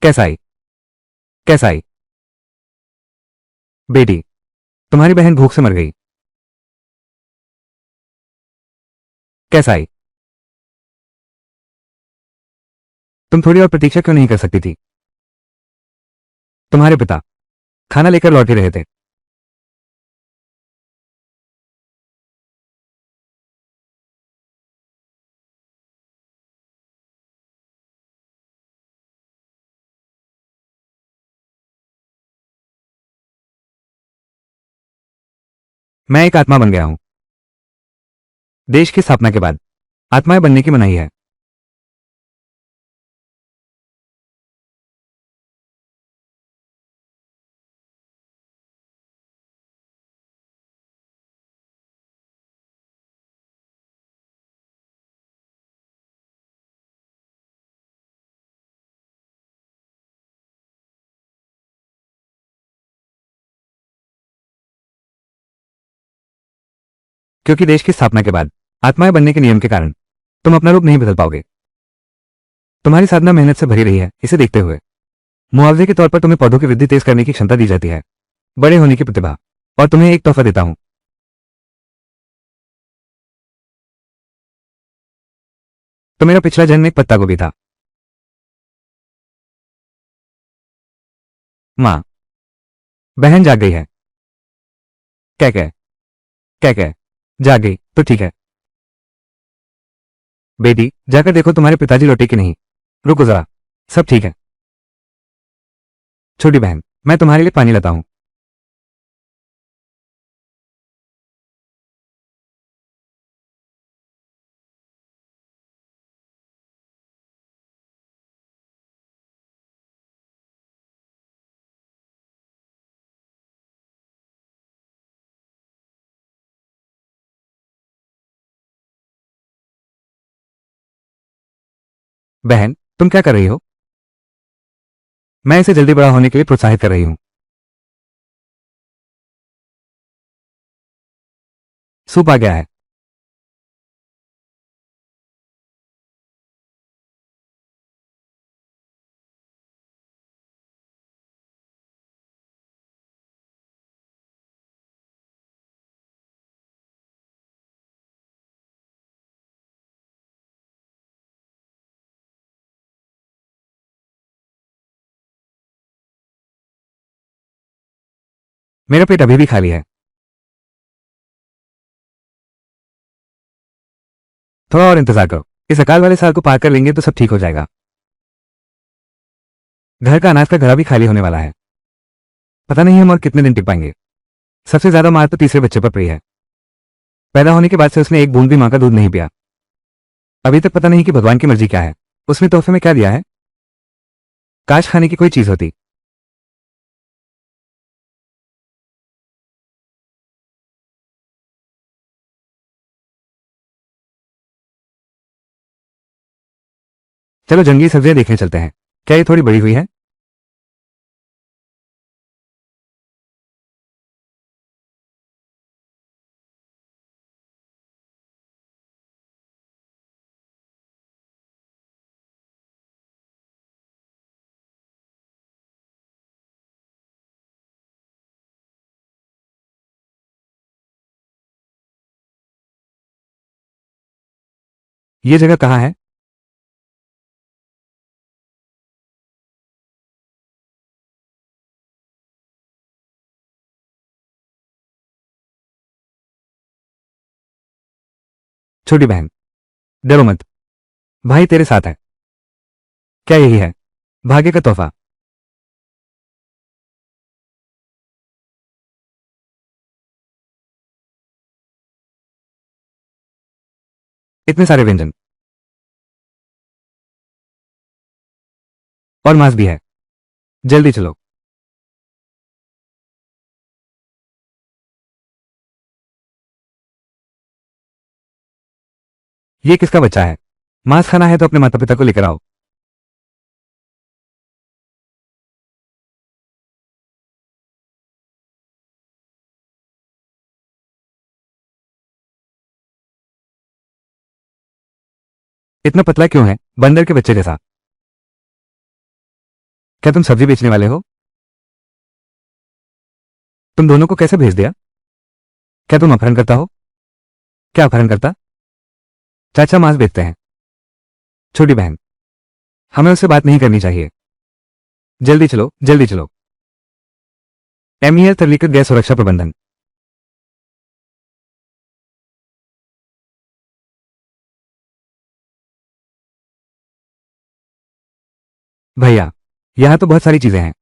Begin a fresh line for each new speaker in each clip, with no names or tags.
कैसा आई? कैसा आई? बेटी, तुम्हारी बहन भूख से मर गई। कैसा आई? तुम थोड़ी और प्रतीक्षा क्यों नहीं कर सकती थी? तुम्हारे पिता खाना लेकर लौट ही रहे थे। मैं एक आत्मा बन गया हूं। देश की स्थापना के बाद आत्माएं बनने की मनाही है। क्योंकि देश की स्थापना के बाद आत्माएं बनने के नियम के कारण तुम अपना रूप नहीं बदल पाओगे। तुम्हारी साधना मेहनत से भरी रही है। इसे देखते हुए मुआवजे के तौर पर तुम्हें पौधों की वृद्धि तेज करने की क्षमता दी जाती है, बड़े होने की प्रतिभा, और तुम्हें एक तोहफा देता हूं। तो मेरा पिछला जन्म एक पत्ता गोभी था। माँ, बहन जाग गई है। क्या क्या? क्या क्या? जाग गई तो ठीक है। बेटी, जाकर देखो तुम्हारे पिताजी लौटे कि नहीं। रुको जरा, सब ठीक है। छोटी बहन, मैं तुम्हारे लिए पानी लाता हूं। बहन, तुम क्या कर रही हो? मैं इसे जल्दी बड़ा होने के लिए प्रोत्साहित कर रही हूं। सूप आ गया है। मेरा पेट अभी भी खाली है। थोड़ा और इंतजार करो। इस अकाल वाले साल को पार कर लेंगे तो सब ठीक हो जाएगा। घर का अनाज का घड़ा भी खाली होने वाला है। पता नहीं हम और कितने दिन टिक पाएंगे। सबसे ज्यादा मार तो तीसरे बच्चे पर पड़ी है। पैदा होने के बाद से उसने एक बूंद भी मां का दूध नहीं पिया। अभी तक पता नहीं कि भगवान की मर्जी क्या है। उसने तोहफे में क्या दिया है? काश खाने की कोई चीज होती। चलो जंगली सब्जियां देखने चलते हैं। क्या ये थोड़ी बड़ी हुई है? ये जगह कहाँ है? छोटी बहन, डरो मत। भाई तेरे साथ है। क्या यही है भाग्य का तोहफा? इतने सारे व्यंजन और मांस भी है। जल्दी चलो। ये किसका बच्चा है? मांस खाना है तो अपने माता पिता को लेकर आओ। इतना पतला क्यों है? बंदर के बच्चे जैसा। क्या तुम सब्जी बेचने वाले हो? तुम दोनों को कैसे भेज दिया? क्या तुम अपहरण करता हो? क्या अपहरण करता? चाचा मांस बेचते हैं। छोटी बहन, हमें उससे बात नहीं करनी चाहिए। जल्दी चलो, जल्दी चलो। एमईएल तरलीकृत गैस सुरक्षा प्रबंधन। भैया, यहां तो बहुत सारी चीजें हैं।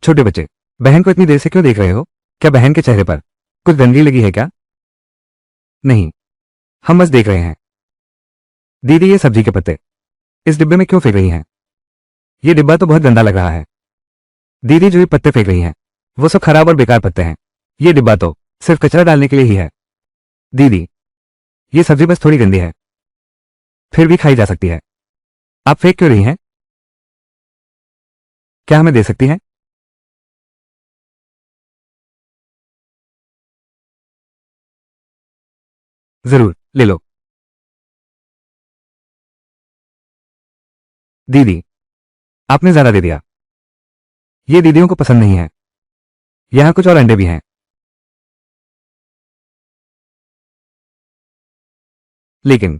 छोटे बच्चे, बहन को इतनी देर से क्यों देख रहे हो? क्या बहन के चेहरे पर कुछ गंदगी लगी है क्या? नहीं, हम बस देख रहे हैं। दीदी, ये सब्जी के पत्ते इस डिब्बे में क्यों फेंक रही हैं? ये डिब्बा तो बहुत गंदा लग रहा है। दीदी, जो ये पत्ते फेंक रही हैं वो सब खराब और बेकार पत्ते हैं। ये डिब्बा तो सिर्फ कचरा डालने के लिए ही है। दीदी, ये सब्जी बस थोड़ी गंदी है, फिर भी खाई जा सकती है। आप फेंक क्यों रही हैं? क्या हमें दे सकती हैं? जरूर, ले लो। दीदी, आपने ज्यादा दे दिया। ये दीदियों को पसंद नहीं है। यहां कुछ और अंडे भी हैं, लेकिन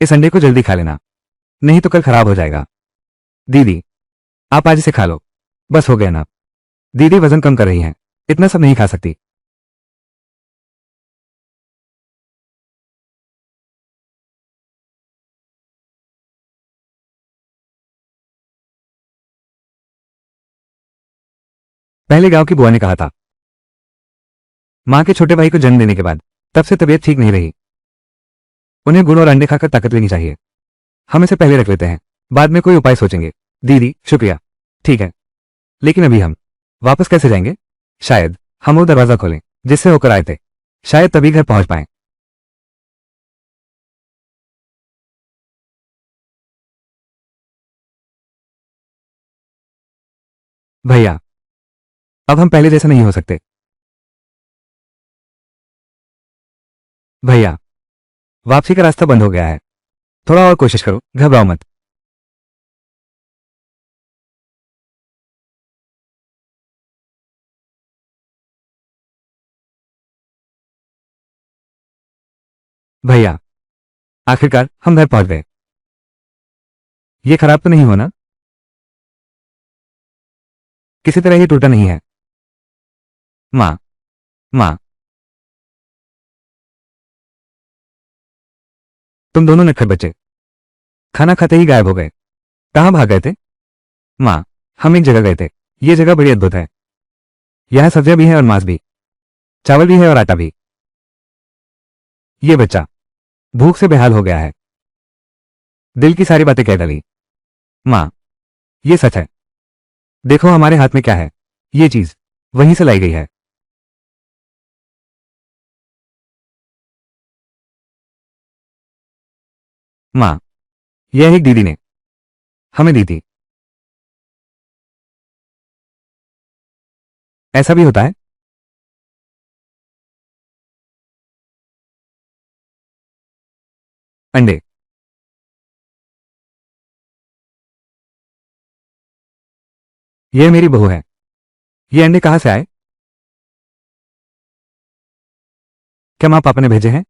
इस अंडे को जल्दी खा लेना, नहीं तो कल खराब हो जाएगा। दीदी, आप आज इसे खा लो। बस हो गया ना। दीदी वजन कम कर रही हैं, इतना सब नहीं खा सकती। पहले गांव की बुआ ने कहा था, मां के छोटे भाई को जन्म देने के बाद तब से तबीयत ठीक नहीं रही। उन्हें गुड़ और अंडे खाकर ताकत लेनी चाहिए। हम इसे पहले रख लेते हैं, बाद में कोई उपाय सोचेंगे। दीदी, शुक्रिया। ठीक है, लेकिन अभी हम वापस कैसे जाएंगे? शायद हम वो दरवाजा खोलें जिससे होकर आए थे। शायद तभी घर पहुंच पाएं। भैया, अब हम पहले जैसे नहीं हो सकते। भैया, वापसी का रास्ता बंद हो गया है। थोड़ा और कोशिश करो, घबराओ मत। भैया, आखिरकार हम घर पहुंच गए। ये खराब तो नहीं हो ना? किसी तरह ये टूटा नहीं है। माँ, माँ, तुम दोनों नटखट बच्चे खाना खाते ही गायब हो गए। कहाँ भाग गए थे? माँ, हम एक जगह गए थे। ये जगह बड़ी अद्भुत है। यहाँ सब्जियां भी हैं और मांस भी, चावल भी है और आटा भी। ये बच्चा भूख से बेहाल हो गया है। दिल की सारी बातें कह डाली। माँ, ये सच है। देखो हमारे हाथ में क्या है। ये चीज वहीं से लाई गई है। माँ, यह एक दीदी ने हमें दी थी। ऐसा भी होता है? अंडे। यह मेरी बहू है। ये अंडे कहाँ से आए? क्या माँ पापा ने भेजे हैं?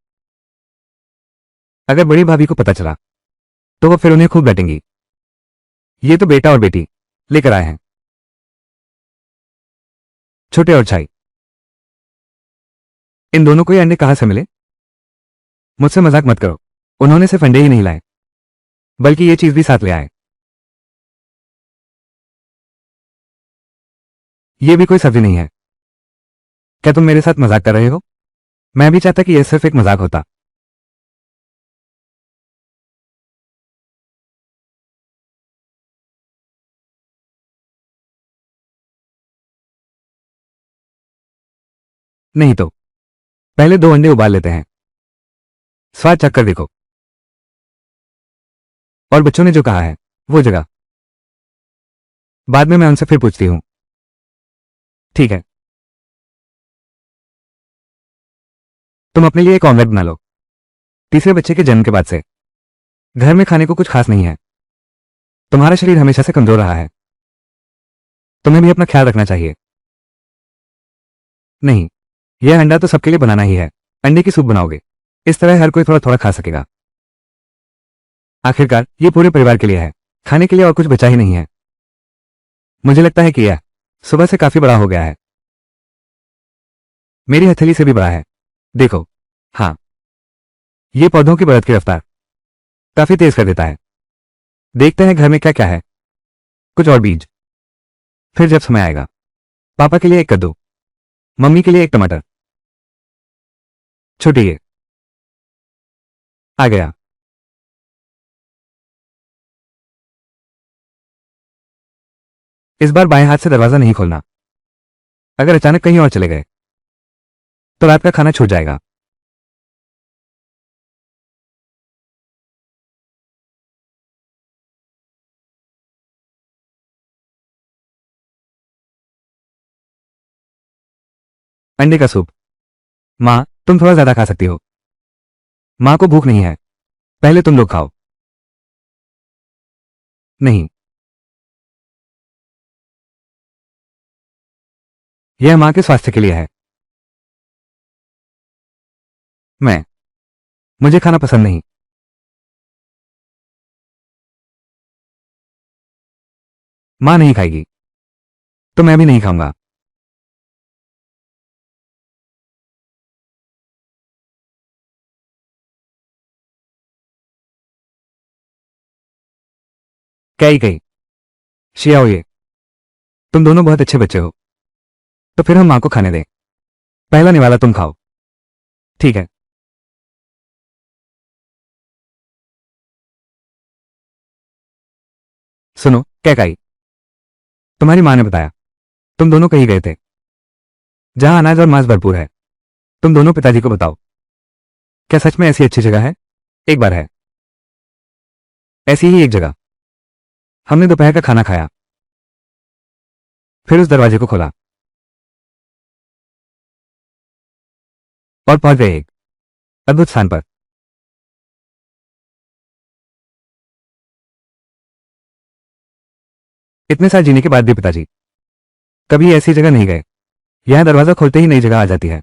अगर बड़ी भाभी को पता चला तो वो फिर उन्हें खूब डांटेंगी। ये तो बेटा और बेटी लेकर आए हैं, छोटे और छाई। इन दोनों को ये अंडे कहाँ से मिले? मुझसे मजाक मत करो। उन्होंने सिर्फ अंडे ही नहीं लाए, बल्कि ये चीज भी साथ ले आए। ये भी कोई सब्जी नहीं है। क्या तुम मेरे साथ मजाक कर रहे हो? मैं भी चाहता कि यह सिर्फ एक मजाक होता। नहीं तो पहले दो अंडे उबाल लेते हैं। स्वाद चखकर देखो। और बच्चों ने जो कहा है वो जगह बाद में मैं उनसे फिर पूछती हूँ। ठीक है, तुम अपने लिए एक ऑमलेट बना लो। तीसरे बच्चे के जन्म के बाद से घर में खाने को कुछ खास नहीं है। तुम्हारा शरीर हमेशा से कमजोर रहा है, तुम्हें भी अपना ख्याल रखना चाहिए। नहीं, यह अंडा तो सबके लिए बनाना ही है। अंडे की सूप बनाओगे, इस तरह हर कोई थोड़ा थोड़ा खा सकेगा। आखिरकार ये पूरे परिवार के लिए है, खाने के लिए और कुछ बचा ही नहीं है। मुझे लगता है कि यह सुबह से काफी बड़ा हो गया है, मेरी हथेली से भी बड़ा है। देखो, हाँ, ये पौधों की बढ़त की रफ्तार काफी तेज कर देता है। देखते हैं घर में क्या क्या है। कुछ और बीज, फिर जब समय आएगा पापा के लिए एक कद्दू, मम्मी के लिए एक टमाटर। छोटी ये आ गया। इस बार बाएं हाथ से दरवाजा नहीं खोलना, अगर अचानक कहीं और चले गए तो रात का खाना छूट जाएगा। अंडे का सूप। माँ, तुम थोड़ा ज्यादा खा सकती हो। माँ को भूख नहीं है, पहले तुम लोग खाओ। नहीं, यह माँ के स्वास्थ्य के लिए है। मैं मुझे खाना पसंद नहीं। माँ नहीं खाएगी तो मैं भी नहीं खाऊंगा। क्या ही कही। शियाओ, ये तुम दोनों बहुत अच्छे बच्चे हो, तो फिर हम माँ को खाने दें। पहला निवाला तुम खाओ। ठीक है। सुनो क्या कही, तुम्हारी माँ ने बताया तुम दोनों कहीं गए थे जहां अनाज और मांस भरपूर है। तुम दोनों पिताजी को बताओ, क्या सच में ऐसी अच्छी जगह है? एक बार है, ऐसी ही एक जगह। हमने दोपहर का खाना खाया, फिर उस दरवाजे को खोला और पहुंच गए एक अद्भुत स्थान पर। इतने साल जीने के बाद भी पिताजी कभी ऐसी जगह नहीं गए। यहां दरवाजा खोलते ही नई जगह आ जाती है।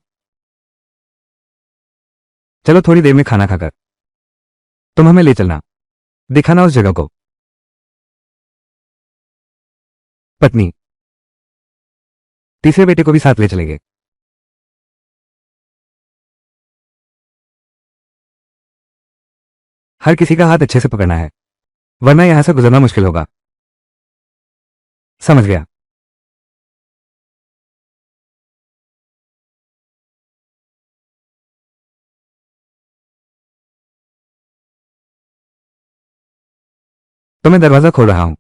चलो थोड़ी देर में खाना खाकर तुम हमें ले चलना, दिखाना उस जगह को। पत्नी तीसरे बेटे को भी साथ ले चलेंगे। हर किसी का हाथ अच्छे से पकड़ना है, वरना यहां से गुजरना मुश्किल होगा। समझ गया। तो मैं दरवाजा खोल रहा हूं।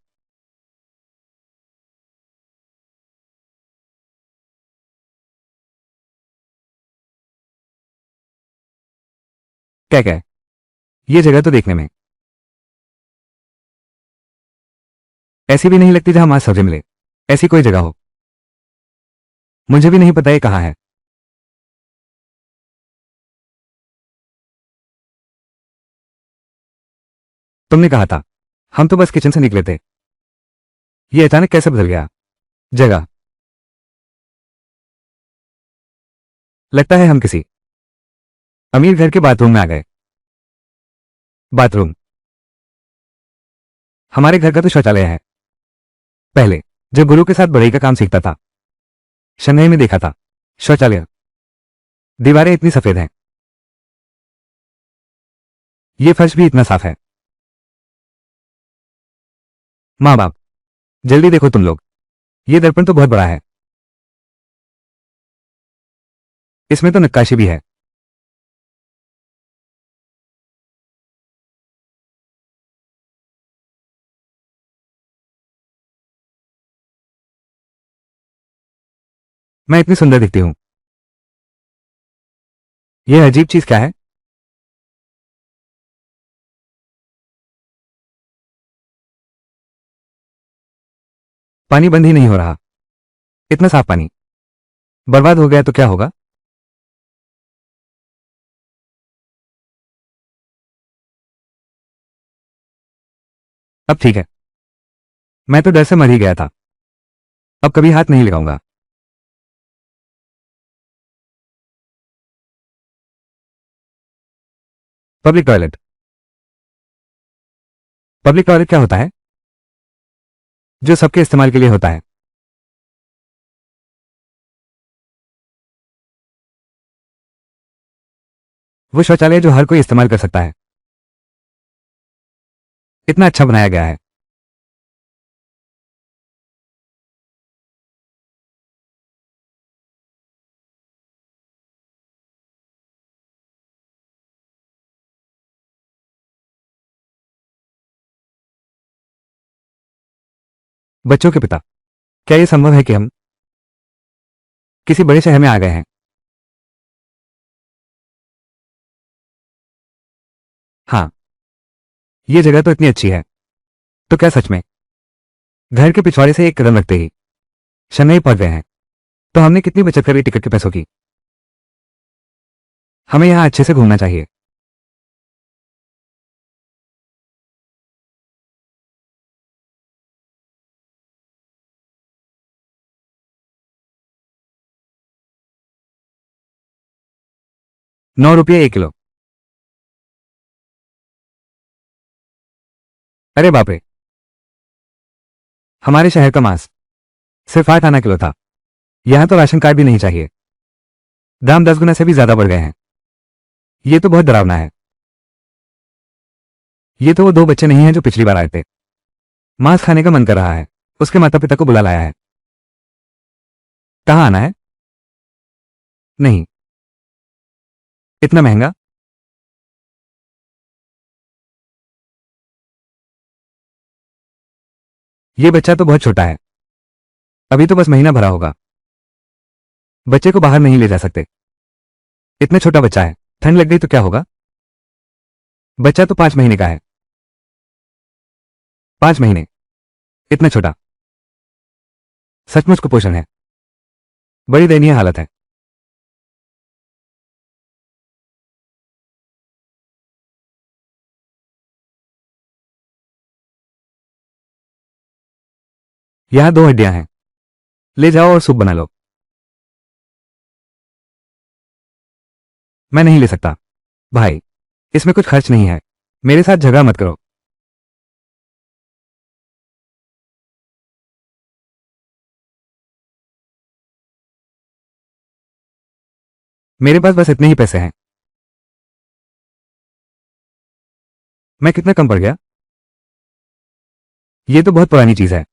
क्या क्या, ये जगह तो देखने में ऐसी भी नहीं लगती जहां मांस सब्जी मिले। ऐसी कोई जगह हो, मुझे भी नहीं पता ये कहाँ है। तुमने कहा था हम तो बस किचन से निकले थे, ये अचानक कैसे बदल गया? जगह, लगता है हम किसी अमीर घर के बाथरूम में आ गए। बाथरूम हमारे घर का तो शौचालय है। पहले जब गुरु के साथ बढ़ई का काम सीखता था, शंघाई में देखा था शौचालय। दीवारें इतनी सफेद हैं, ये फर्श भी इतना साफ है। माँ बाप, जल्दी देखो तुम लोग, ये दर्पण तो बहुत बड़ा है। इसमें तो नक्काशी भी है। मैं इतनी सुंदर दिखती हूं, यह अजीब चीज क्या है? पानी बंद ही नहीं हो रहा। इतना साफ पानी बर्बाद हो गया तो क्या होगा? अब ठीक है। मैं तो डर से मर ही गया था। अब कभी हाथ नहीं लगाऊंगा। Public toilet. पब्लिक टॉयलेट क्या होता है? जो सबके इस्तेमाल के लिए होता है। वो शौचालय जो हर कोई इस्तेमाल कर सकता है। इतना अच्छा बनाया गया है। बच्चों के पिता, क्या यह संभव है कि हम किसी बड़े शहर में आ गए हैं? हाँ, ये जगह तो इतनी अच्छी है। तो क्या सच में घर के पिछवाड़े से एक कदम रखते ही चेन्नई पहुंच गए हैं? तो हमने कितनी बचत करी टिकट के पैसों की? हमें यहां अच्छे से घूमना चाहिए। ₹9 1 किलो। अरे बाप रे। हमारे शहर का मांस सिर्फ 8 आना किलो था। यहां तो राशन कार्ड भी नहीं चाहिए। दाम 10 गुना से भी ज्यादा बढ़ गए हैं। ये तो बहुत डरावना है। ये तो वो दो बच्चे नहीं हैं जो पिछली बार आए थे। मांस खाने का मन कर रहा है। उसके माता पिता को बुला लाया है। कहाँ आना है? नहीं। इतना महंगा? ये बच्चा तो बहुत छोटा है। अभी तो बस महीना भरा होगा। बच्चे को बाहर नहीं ले जा सकते। इतना छोटा बच्चा है। ठंड लग गई तो क्या होगा? बच्चा तो 5 महीने का है। 5 महीने? इतना छोटा? सचमुच कुपोषण है। बड़ी दयनीय हालत है। यहां 2 हड्डियां हैं। ले जाओ और सूप बना लो। मैं नहीं ले सकता। भाई, इसमें कुछ खर्च नहीं है। मेरे साथ झगड़ा मत करो। मेरे पास बस इतने ही पैसे हैं। मैं कितना कम पड़ गया? ये तो बहुत पुरानी चीज है।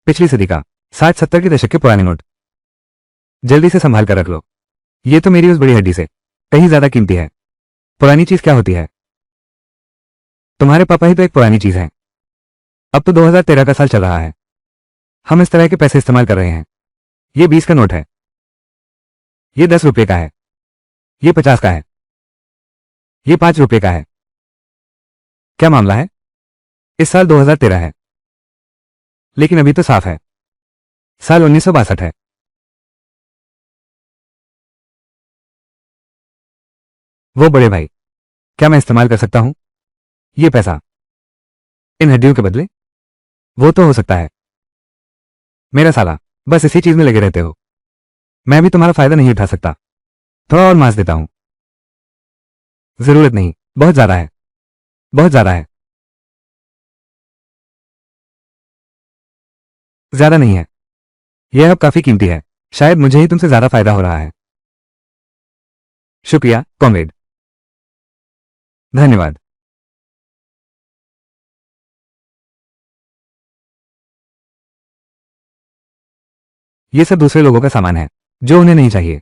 पिछली सदी का 60-70 के दशक के पुराने नोट। जल्दी से संभाल कर रख लो। ये तो मेरी उस बड़ी हड्डी से कहीं ज्यादा कीमती है। पुरानी चीज क्या होती है? तुम्हारे पापा ही तो एक पुरानी चीज है। अब तो 2013 का साल चल रहा है। हम इस तरह के पैसे इस्तेमाल कर रहे हैं। ये 20 का नोट है। ये 10 रुपए का है। ये 50 का है। ये 5 रुपए का है। क्या मामला है? इस साल 2013 है। लेकिन अभी तो साफ है। साल 1962 है। वो बड़े भाई, क्या मैं इस्तेमाल कर सकता हूं ये पैसा इन हड्डियों के बदले? वो तो हो सकता है। मेरा साला, बस इसी चीज में लगे रहते हो। मैं भी तुम्हारा फायदा नहीं उठा सकता। थोड़ा और मांस देता हूं। जरूरत नहीं। बहुत ज्यादा है। बहुत ज्यादा है। ज्यादा नहीं है। यह अब काफी कीमती है। शायद मुझे ही तुमसे ज्यादा फायदा हो रहा है। शुक्रिया कॉमरेड। धन्यवाद। ये सब दूसरे लोगों का सामान है जो उन्हें नहीं चाहिए।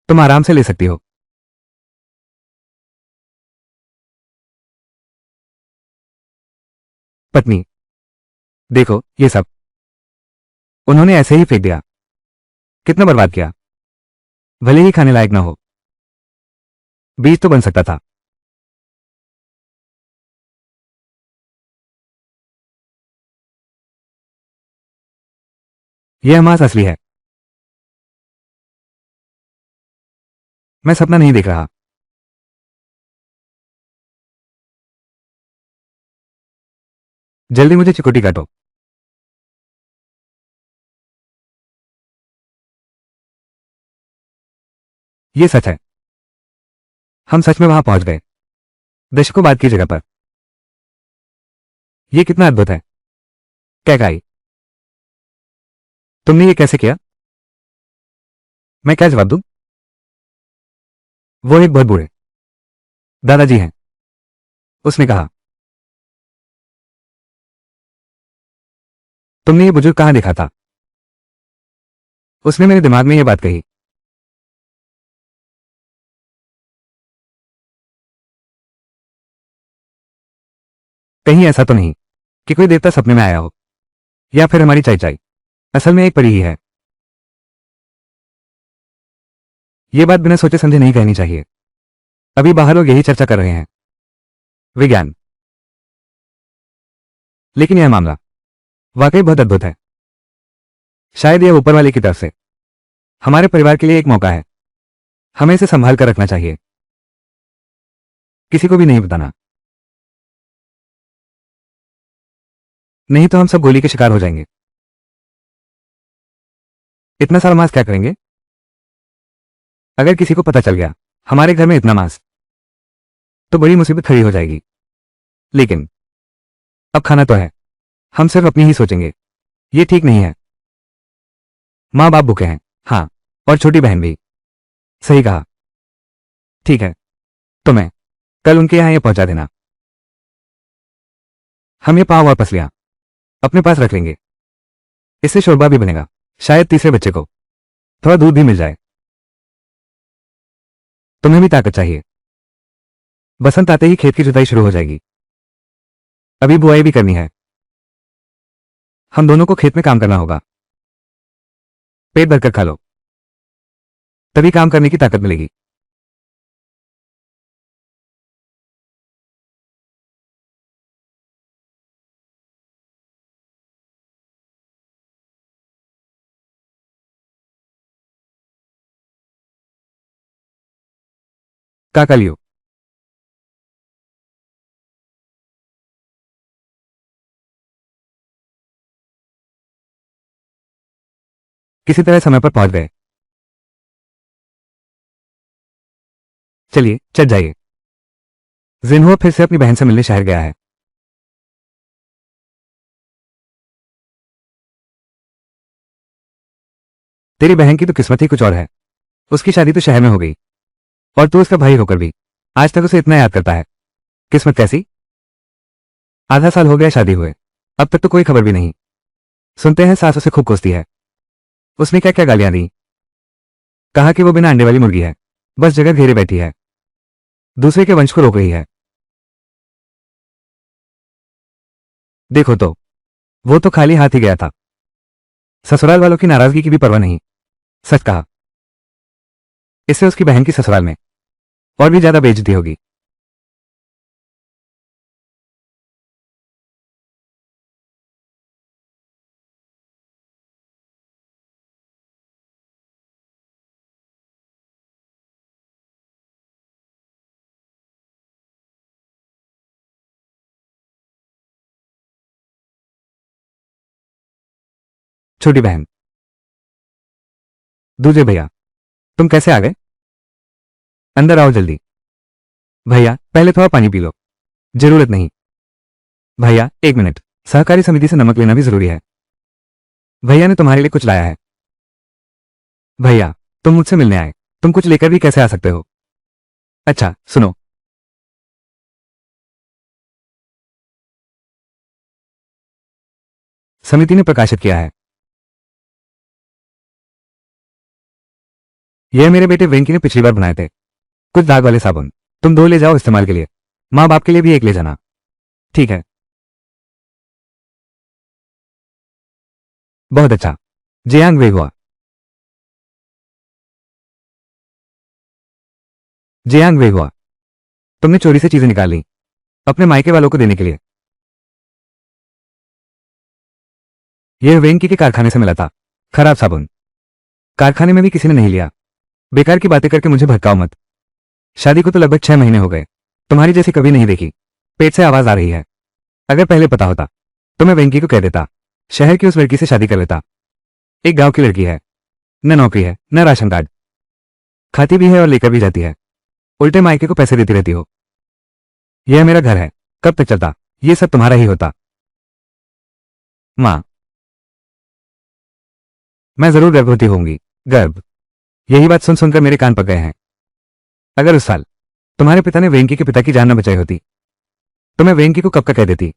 तुम आराम से ले सकती हो। पत्नी, देखो ये सब उन्होंने ऐसे ही फेंक दिया। कितना बर्बाद किया। भले ही खाने लायक ना हो। बीज तो बन सकता था। यह मांस असली है। मैं सपना नहीं देख रहा। जल्दी मुझे चिकोटी काटो। ये सच है। हम सच में वहां पहुंच गए, दशकों बाद की जगह पर। यह कितना अद्भुत है। कैकाई, तुमने ये कैसे किया? मैं क्या जवाब दूं? वो एक बहुत बूढ़े दादाजी हैं, उसने कहा। तुमने ये बुजुर्ग कहां देखा था? उसने मेरे दिमाग में यह बात कही। कहीं ऐसा तो नहीं कि कोई देवता सपने में आया हो, या फिर हमारी चाई असल में एक परी ही है। यह बात बिना सोचे समझे नहीं कहनी चाहिए। अभी बाहर लोग यही चर्चा कर रहे हैं, विज्ञान। लेकिन यह मामला वाकई बहुत अद्भुत है। शायद यह ऊपर वाले की तरफ से हमारे परिवार के लिए एक मौका है। हमें इसे संभाल कर रखना चाहिए, किसी को भी नहीं बताना। नहीं तो हम सब गोली के शिकार हो जाएंगे। इतना सारा मांस क्या करेंगे? अगर किसी को पता चल गया हमारे घर में इतना मांस, तो बड़ी मुसीबत खड़ी हो जाएगी। लेकिन अब खाना तो है, हम सिर्फ अपनी ही सोचेंगे। ये ठीक नहीं है। माँ बाप भूखे हैं, हाँ, और छोटी बहन भी। सही कहा। ठीक है, तो मैं कल उनके यहां ये पहुंचा देना। हम ये पाव और पसलियां अपने पास रख लेंगे। इससे शोरबा भी बनेगा। शायद तीसरे बच्चे को थोड़ा दूध भी मिल जाए। तुम्हें भी ताकत चाहिए। बसंत आते ही खेत की जुताई शुरू हो जाएगी। अभी बुआई भी करनी है। हम दोनों को खेत में काम करना होगा। पेट भरकर खा लो, तभी काम करने की ताकत मिलेगी। काकलियो, किसी तरह समय पर पहुंच गए। चलिए चल जाइए। जिन्हो फिर से अपनी बहन से मिलने शहर गया है। तेरी बहन की तो किस्मत ही कुछ और है। उसकी शादी तो शहर में हो गई, और तू उसका भाई होकर भी आज तक उसे इतना याद करता है। किस्मत कैसी? आधा साल हो गया शादी हुए, अब तक तो कोई खबर भी नहीं। सुनते हैं सास उसे खूब कोसती है। उसने क्या क्या गालियां दी। कहा कि वो बिना अंडे वाली मुर्गी है, बस जगह घेरे बैठी है, दूसरे के वंश को रोक रही है। देखो तो, वो तो खाली हाथ ही गया था। ससुराल वालों की नाराजगी की भी परवाह नहीं। सच कहा, इससे उसकी बहन की ससुराल में और भी ज्यादा बेइज्जती होगी। छोटी बहन, दूजे भैया, तुम कैसे आ गए? अंदर आओ जल्दी। भैया पहले थोड़ा पानी पी लो। जरूरत नहीं। भैया एक मिनट, सहकारी समिति से नमक लेना भी जरूरी है। भैया ने तुम्हारे लिए कुछ लाया है। भैया, तुम मुझसे मिलने आए, तुम कुछ लेकर भी कैसे आ सकते हो? अच्छा सुनो, समिति ने प्रकाशित किया है। यह मेरे बेटे वेंकी ने पिछली बार बनाए थे, कुछ दाग वाले साबुन। तुम दो ले जाओ इस्तेमाल के लिए। माँ बाप के लिए भी एक ले जाना। ठीक है। बहुत अच्छा। जियांग वे हुआ। जियांग वे हुआ, तुमने चोरी से चीजें निकाल ली अपने मायके वालों को देने के लिए। यह वेंकी के कारखाने से मिला था। खराब साबुन कारखाने में भी किसी ने नहीं लिया। बेकार की बातें करके मुझे भटकाओ मत। शादी को तो लगभग 6 महीने हो गए, तुम्हारी जैसी कभी नहीं देखी। पेट से आवाज आ रही है। अगर पहले पता होता तो मैं वेंकी को कह देता, शहर की उस लड़की से शादी कर लेता। एक गांव की लड़की है, न नौकरी है न राशन कार्ड, खाती भी है और लेकर भी जाती है। उल्टे मायके को पैसे देती रहती हो। यह मेरा घर है, कब तक चलता? ये सब तुम्हारा ही होता। मां, मैं जरूर गर्भवती होंगी। गर्भ, यही बात सुन सुनकर मेरे कान पक गए हैं। अगर उस साल तुम्हारे पिता ने वेंकी के पिता की जान न बचाई होती तो मैं वेंकी को कब का कह देती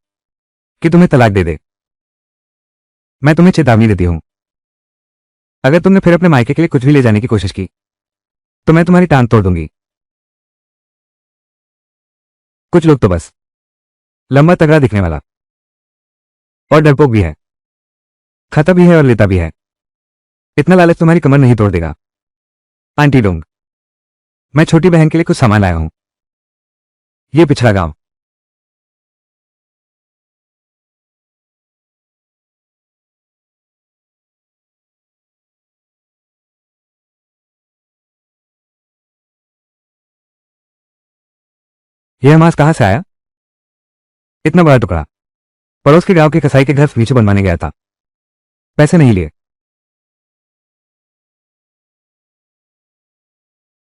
कि तुम्हें तलाक दे दे। मैं तुम्हें चेतावनी देती हूं, अगर तुमने फिर अपने मायके के लिए कुछ भी ले जाने की कोशिश की तो मैं तुम्हारी टांग तोड़ दूंगी। कुछ लोग तो बस लंबा तगड़ा दिखने वाला और डरपोक भी है, खाता भी है और लेता भी है। इतना लालच तुम्हारी कमर नहीं तोड़ देगा। आंटी डोंग, मैं छोटी बहन के लिए कुछ सामान लाया हूं। ये पिछड़ा गांव। यह मांस कहां से आया? इतना बड़ा टुकड़ा पड़ोस के गांव के कसाई के घर फर्नीचर बनवाने गया था, पैसे नहीं लिए।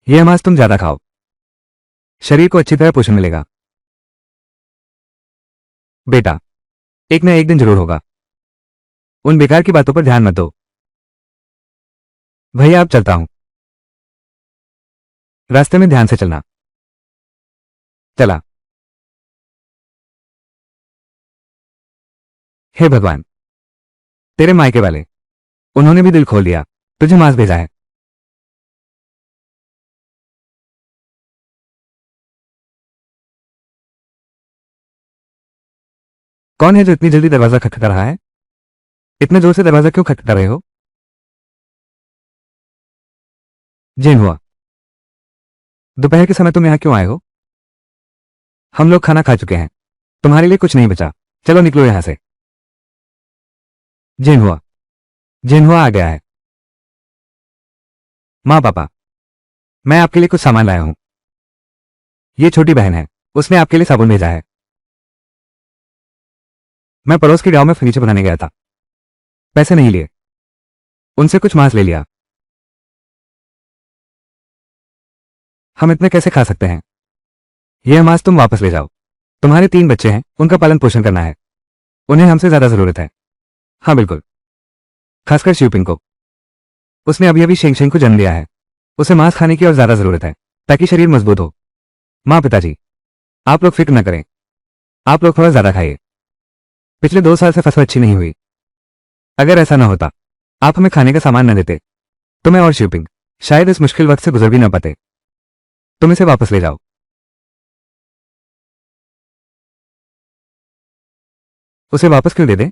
यह मांस तुम ज्यादा खाओ, शरीर को अच्छी तरह पोषण मिलेगा। बेटा, एक न एक दिन जरूर होगा। उन बेकार की बातों पर ध्यान मत दो। भैया अब चलता हूं, रास्ते में ध्यान से चलना। चला। हे भगवान, तेरे मायके वाले, उन्होंने भी दिल खोल दिया, तुझे मांस भेजा है। कौन है जो इतनी जल्दी दरवाजा खटखटा रहा है? इतने जोर से दरवाजा क्यों खटखटा रहे हो? जैन हुआ, दोपहर के समय तुम यहां क्यों आए हो? हम लोग खाना खा चुके हैं, तुम्हारे लिए कुछ नहीं बचा। चलो निकलो यहां से। जैन हुआ, जैन हुआ आ गया है। माँ पापा, मैं आपके लिए कुछ सामान लाया हूं। ये छोटी बहन है, उसने आपके लिए साबुन भेजा है। मैं पड़ोस के गांव में फर्नीचर बनाने गया था, पैसे नहीं लिए, उनसे कुछ मांस ले लिया। हम इतने कैसे खा सकते हैं? यह मांस तुम वापस ले जाओ। तुम्हारे 3 बच्चे हैं, उनका पालन पोषण करना है, उन्हें हमसे ज्यादा जरूरत है। हाँ बिल्कुल, खासकर शिवपिंग को। उसने अभी अभी शेंग शेंग को जन्म दिया है, उसे मांस खाने की और ज्यादा जरूरत है ताकि शरीर मजबूत हो। माँ पिताजी, आप लोग फिक्र न करें, आप लोग थोड़ा ज्यादा खाइए। पिछले 2 साल से फसल अच्छी नहीं हुई। अगर ऐसा ना होता, आप हमें खाने का सामान न देते, तो मैं और शिवपिंग शायद इस मुश्किल वक्त से गुजर भी न पाते। तुम इसे वापस ले जाओ। उसे वापस क्यों दे दें?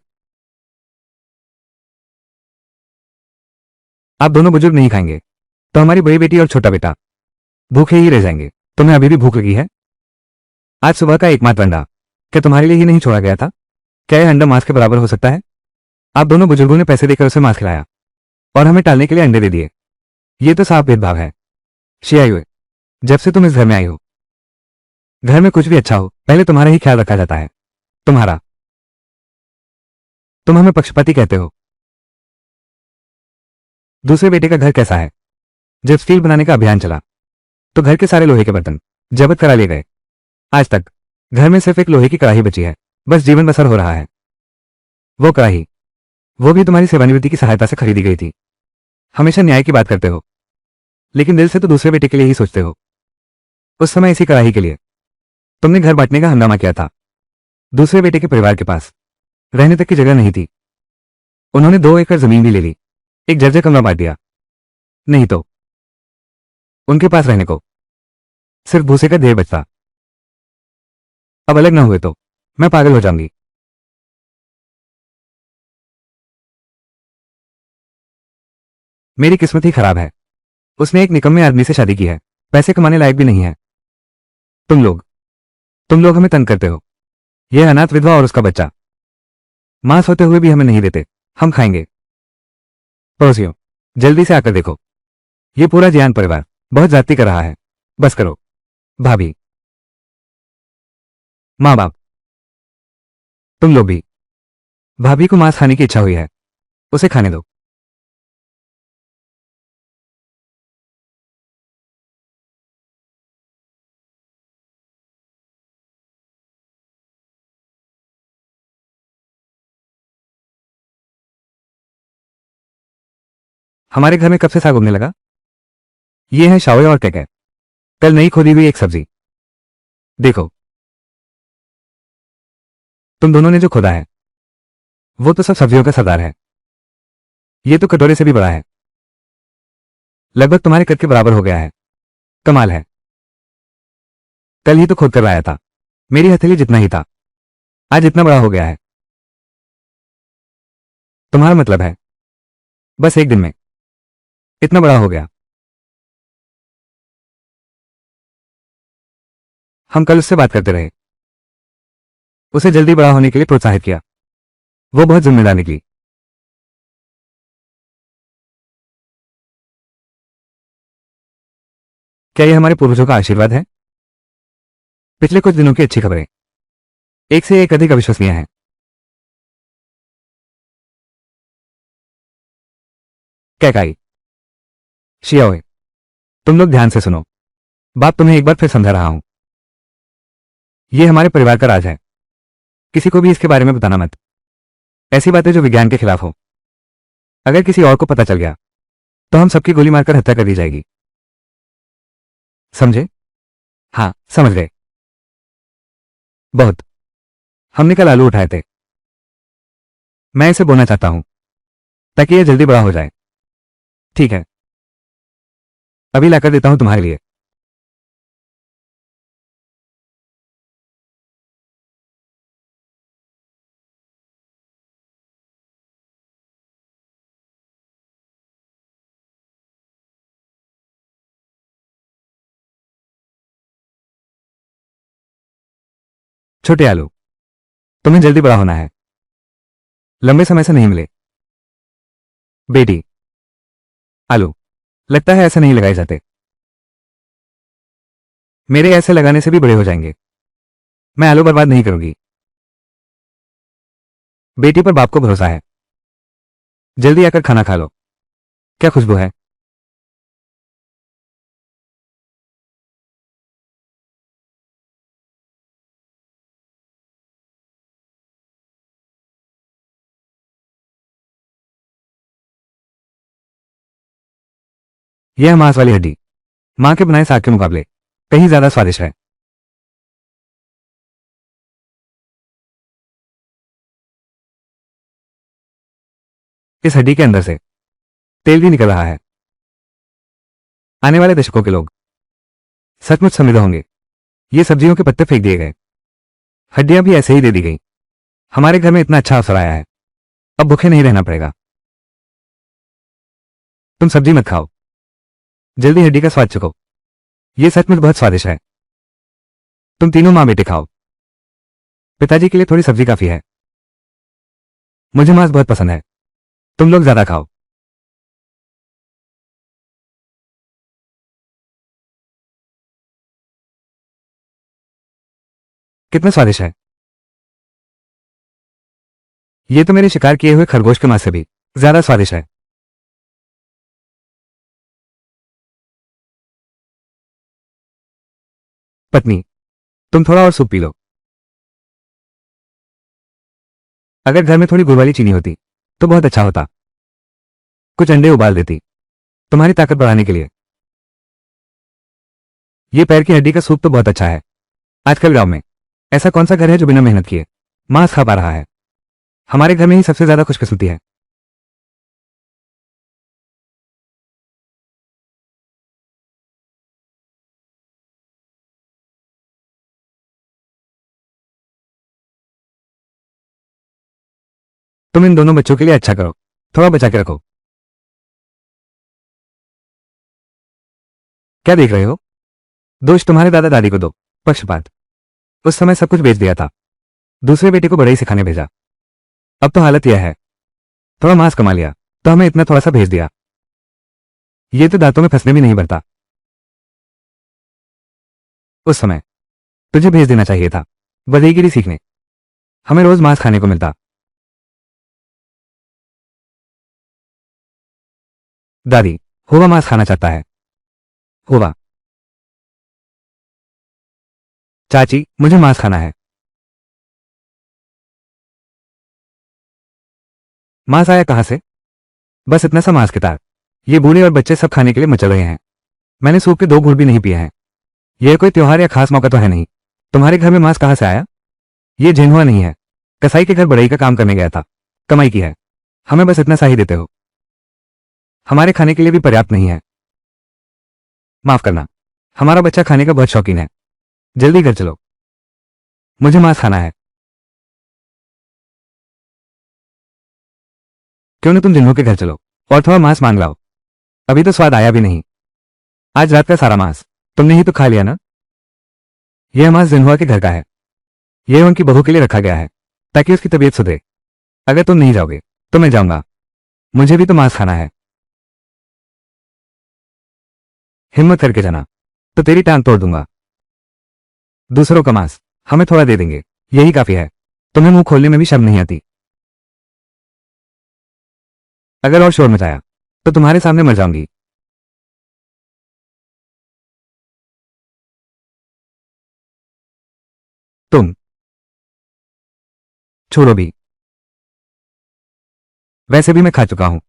आप दोनों बुजुर्ग नहीं खाएंगे तो हमारी बड़ी बेटी और छोटा बेटा भूखे ही रह जाएंगे। तुम्हें अभी भी भूख लगी है? आज सुबह का एकमात्र अंडा क्या तुम्हारे लिए ही नहीं छोड़ा गया था? क्या यह अंडा मांस के बराबर हो सकता है? आप दोनों बुजुर्गों ने पैसे देकर उसे मांस खिलाया और हमें टालने के लिए अंडे दे दिए। ये तो साफ भेदभाव है। शियायुए, जब से तुम इस घर में आई हो, घर में कुछ भी अच्छा हो पहले तुम्हारा ही ख्याल रखा जाता है। तुम्हारा। तुम हमें पक्षपाती कहते हो। दूसरे बेटे का घर कैसा है? जब स्टील बनाने का अभियान चला तो घर के सारे लोहे के बर्तन जब्त करा लिए गए। आज तक घर में सिर्फ एक लोहे की कढ़ाई बची है, बस जीवन बसर हो रहा है। वो कढ़ाई, वो भी तुम्हारी सेवानिवृत्ति की सहायता से खरीदी गई थी। हमेशा न्याय की बात करते हो, लेकिन दिल से तो दूसरे बेटे के लिए ही सोचते हो। उस समय इसी कढ़ाई के लिए तुमने घर बांटने का हंगामा किया था। दूसरे बेटे के परिवार के पास रहने तक की जगह नहीं थी, उन्होंने 2 एकड़ जमीन भी ले ली, एक जर्जर कमरा बांट दिया। नहीं तो उनके पास रहने को सिर्फ भूसे का ढेर बचता। अब अलग ना हुए तो मैं पागल हो जाऊंगी। मेरी किस्मत ही खराब है, उसने एक निकम्मे आदमी से शादी की है, पैसे कमाने लायक भी नहीं है। तुम लोग हमें तंग करते हो। यह अनाथ विधवा और उसका बच्चा मांस होते हुए भी हमें नहीं देते। हम खाएंगे। पड़ोसियों, जल्दी से आकर देखो, ये पूरा जियान परिवार बहुत जाति कर रहा है। बस करो। भाभी, माँ बाप, तुम लोग भी। भाभी को मांस खाने की इच्छा हुई है, उसे खाने दो। हमारे घर में कब से साग उगने लगा? ये है शाओए और कैके, कल नई खोदी हुई एक सब्जी। देखो, तुम दोनों ने जो खोदा है वो तो सब सब्जियों का सरदार है। ये तो कटोरे से भी बड़ा है, लगभग तुम्हारे कद के बराबर हो गया है। कमाल है, कल ही तो खोद कर लाया था, मेरी हथेली जितना ही था, आज इतना बड़ा हो गया है। तुम्हारा मतलब है बस एक दिन में इतना बड़ा हो गया? हम कल उससे बात करते रहे, उसे जल्दी बड़ा होने के लिए प्रोत्साहित किया। वो बहुत जिम्मेदार निकली। क्या ये हमारे पूर्वजों का आशीर्वाद है? पिछले कुछ दिनों की अच्छी खबरें एक से एक अधिक अविश्वसनीय हैं। कैकाई, शियाओए, तुम लोग ध्यान से सुनो। बाप तुम्हें एक बार फिर समझा रहा हूं, ये हमारे परिवार का राज है, किसी को भी इसके बारे में बताना मत। ऐसी बातें जो विज्ञान के खिलाफ हो, अगर किसी और को पता चल गया तो हम सबकी गोली मारकर हत्या कर दी जाएगी। समझे? हाँ, समझ गए। बहुत। हमने कल आलू उठाए थे, मैं इसे बोना चाहता हूं ताकि यह जल्दी बड़ा हो जाए। ठीक है, अभी लाकर देता हूं तुम्हारे लिए। छोटे आलू, तुम्हें जल्दी बड़ा होना है, लंबे समय से नहीं मिले। बेटी, आलू, लगता है ऐसे नहीं लगाए जाते, मेरे ऐसे लगाने से भी बड़े हो जाएंगे। मैं आलू बर्बाद नहीं करूंगी। बेटी पर बाप को भरोसा है। जल्दी आकर खाना खा लो, क्या खुशबू है। यह मांस वाली हड्डी मां के बनाए साग के मुकाबले कहीं ज्यादा स्वादिष्ट है। इस हड्डी के अंदर से तेल भी निकल रहा है। आने वाले दशकों के लोग सचमुच समृद्ध होंगे। ये सब्जियों के पत्ते फेंक दिए गए, हड्डियां भी ऐसे ही दे दी गई। हमारे घर में इतना अच्छा अवसर आया है, अब भूखे नहीं रहना पड़ेगा। तुम सब्जी मत खाओ, जल्दी हड्डी का स्वाद चखो, ये सचमुच बहुत स्वादिष्ट है। तुम तीनों माँ बेटे खाओ, पिताजी के लिए थोड़ी सब्जी काफी है। मुझे मांस बहुत पसंद है, तुम लोग ज्यादा खाओ। कितना स्वादिष्ट है। ये तो मेरे शिकार किए हुए खरगोश के मांस से भी ज्यादा स्वादिष्ट है। पत्नी, तुम थोड़ा और सूप पी लो। अगर घर में थोड़ी गुड़ वाली चीनी होती तो बहुत अच्छा होता। कुछ अंडे उबाल देती तुम्हारी ताकत बढ़ाने के लिए। ये पैर की हड्डी का सूप तो बहुत अच्छा है। आजकल गांव में ऐसा कौन सा घर है जो बिना मेहनत किए मांस खा पा रहा है? हमारे घर में ही सबसे ज्यादा खुशकिस्मती है। तुम इन दोनों बच्चों के लिए अच्छा करो, थोड़ा बचा के रखो। क्या देख रहे हो? दोष तुम्हारे दादा दादी को दो। पक्षपात, उस समय सब कुछ बेच दिया था, दूसरे बेटे को बड़े ही सिखाने भेजा। अब तो हालत यह है, थोड़ा मांस कमा लिया तो हमें इतना थोड़ा सा भेज दिया। ये तो दांतों में फंसने भी नहीं भरता। उस समय तुझे भेज देना चाहिए था बधेगिरी सीखने। हमें रोज मांस खाने को मिलता। दादी, होवा मांस खाना चाहता है। होवा, चाची, मुझे मांस खाना है। मांस आया कहां से? बस इतना सा मांस के तार। ये बूढ़े और बच्चे सब खाने के लिए मचल रहे हैं। मैंने सूप के 2 घूंट भी नहीं पिए हैं। यह कोई त्योहार या खास मौका तो है नहीं। तुम्हारे घर में मांस कहां से आया? ये झिनहुआ नहीं है। कसाई के घर बढ़ई का काम करने गया था। कमाई की है। हमें बस इतना सा ही देते हो। हमारे खाने के लिए भी पर्याप्त नहीं है। माफ करना, हमारा बच्चा खाने का बहुत शौकीन है। जल्दी घर चलो, मुझे मांस खाना है। क्यों न तुम जिन्हों के घर चलो और थोड़ा मांस मांग लाओ। अभी तो स्वाद आया भी नहीं। आज रात का सारा मांस तुमने ही तो खा लिया ना। यह मांस जिन्हुआ के घर का है। यह उनकी बहू के लिए रखा गया है ताकि उसकी तबीयत सुधरे। अगर तुम नहीं जाओगे तो मैं जाऊंगा। मुझे भी तो मांस खाना है। हिम्मत करके जाना तो तेरी टांग तोड़ दूंगा। दूसरों का मांस हमें थोड़ा दे देंगे, यही काफी है। तुम्हें मुंह खोलने में भी शर्म नहीं आती। अगर और शोर मचाया तो तुम्हारे सामने मर जाऊंगी। तुम छोड़ो भी। वैसे भी मैं खा चुका हूं।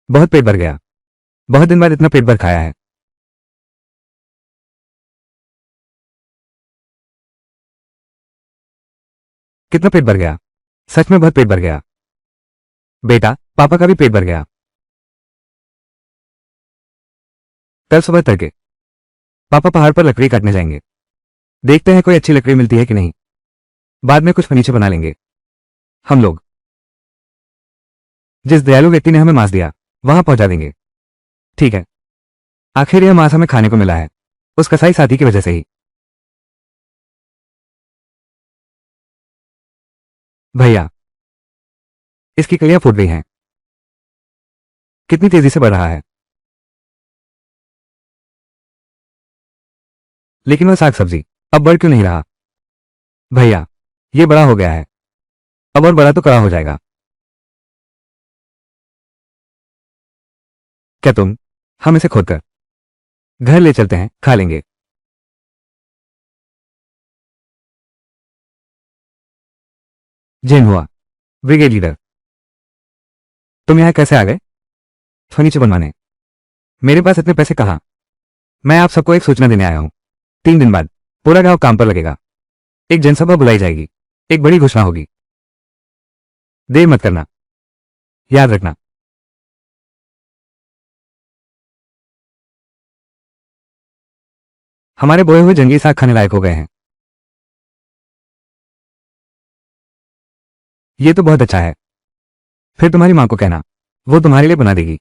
बहुत पेट भर गया। बहुत दिन बाद इतना पेट भर खाया है। कितना पेट भर गया? सच में बहुत पेट भर गया। बेटा, पापा का भी पेट भर गया। कल सुबह तड़के पापा पहाड़ पर लकड़ी काटने जाएंगे। देखते हैं कोई अच्छी लकड़ी मिलती है कि नहीं। बाद में कुछ फर्नीचर बना लेंगे हम लोग। जिस दयालु व्यक्ति ने हमें मांस दिया वहां पहुंचा देंगे। ठीक है। आखिर यह मांस हमें खाने को मिला है उस कसाई साथी की वजह से ही। भैया, इसकी कलियां फूट गई हैं। कितनी तेजी से बढ़ रहा है। लेकिन वह साग सब्जी अब बढ़ क्यों नहीं रहा? भैया, ये बड़ा हो गया है। अब और बड़ा तो कड़ा हो जाएगा। क्या तुम हम इसे खोदकर घर ले चलते हैं, खा लेंगे। जैन हुआ ब्रिगेड लीडर। तुम यहां कैसे आ गए? फर्नीचर बनवाने। मेरे पास इतने पैसे कहाँ? मैं आप सबको एक सूचना देने आया हूं। 3 दिन बाद पूरा गांव काम पर लगेगा। एक जनसभा बुलाई जाएगी। एक बड़ी घोषणा होगी। देर मत करना। याद रखना। हमारे बोए हुए जंगली साग खाने लायक हो गए हैं। ये तो बहुत अच्छा है। फिर तुम्हारी मां को कहना, वो तुम्हारे लिए बना देगी।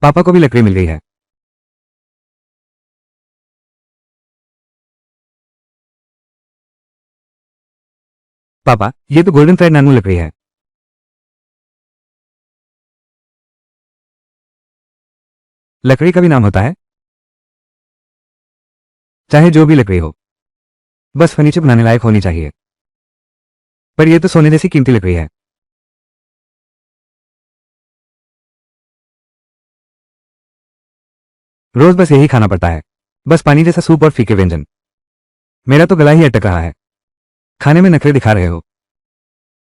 पापा को भी लकड़ी मिल गई है। पापा, ये तो गोल्डन थ्रेड नानू लकड़ी है। लकड़ी का भी नाम होता है? चाहे जो भी लकड़ी हो, बस फर्नीचर बनाने लायक होनी चाहिए। पर यह तो सोने जैसी कीमती लकड़ी है। रोज बस यही खाना पड़ता है। बस पानी जैसा सूप और फीके व्यंजन। मेरा तो गला ही अटक रहा है। खाने में नखरे दिखा रहे हो।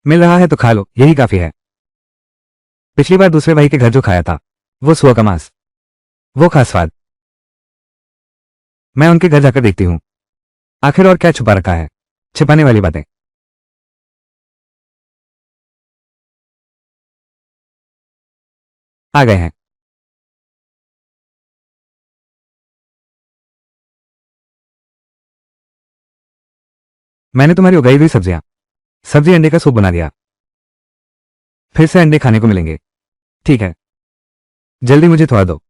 मिल रहा है तो खा लो, यही काफी है। पिछली बार दूसरे भाई के घर जो खाया था, वो सुअर का मांस, वो खास स्वाद। मैं उनके घर जाकर देखती हूँ। आखिर और क्या छुपा रखा है? छिपाने वाली बातें। आ गए हैं। मैंने तुम्हारी उगाई हुई सब्जियां सब्जी अंडे का सूप बना दिया। फिर से अंडे खाने को मिलेंगे। ठीक है, जल्दी मुझे थोड़ा दो।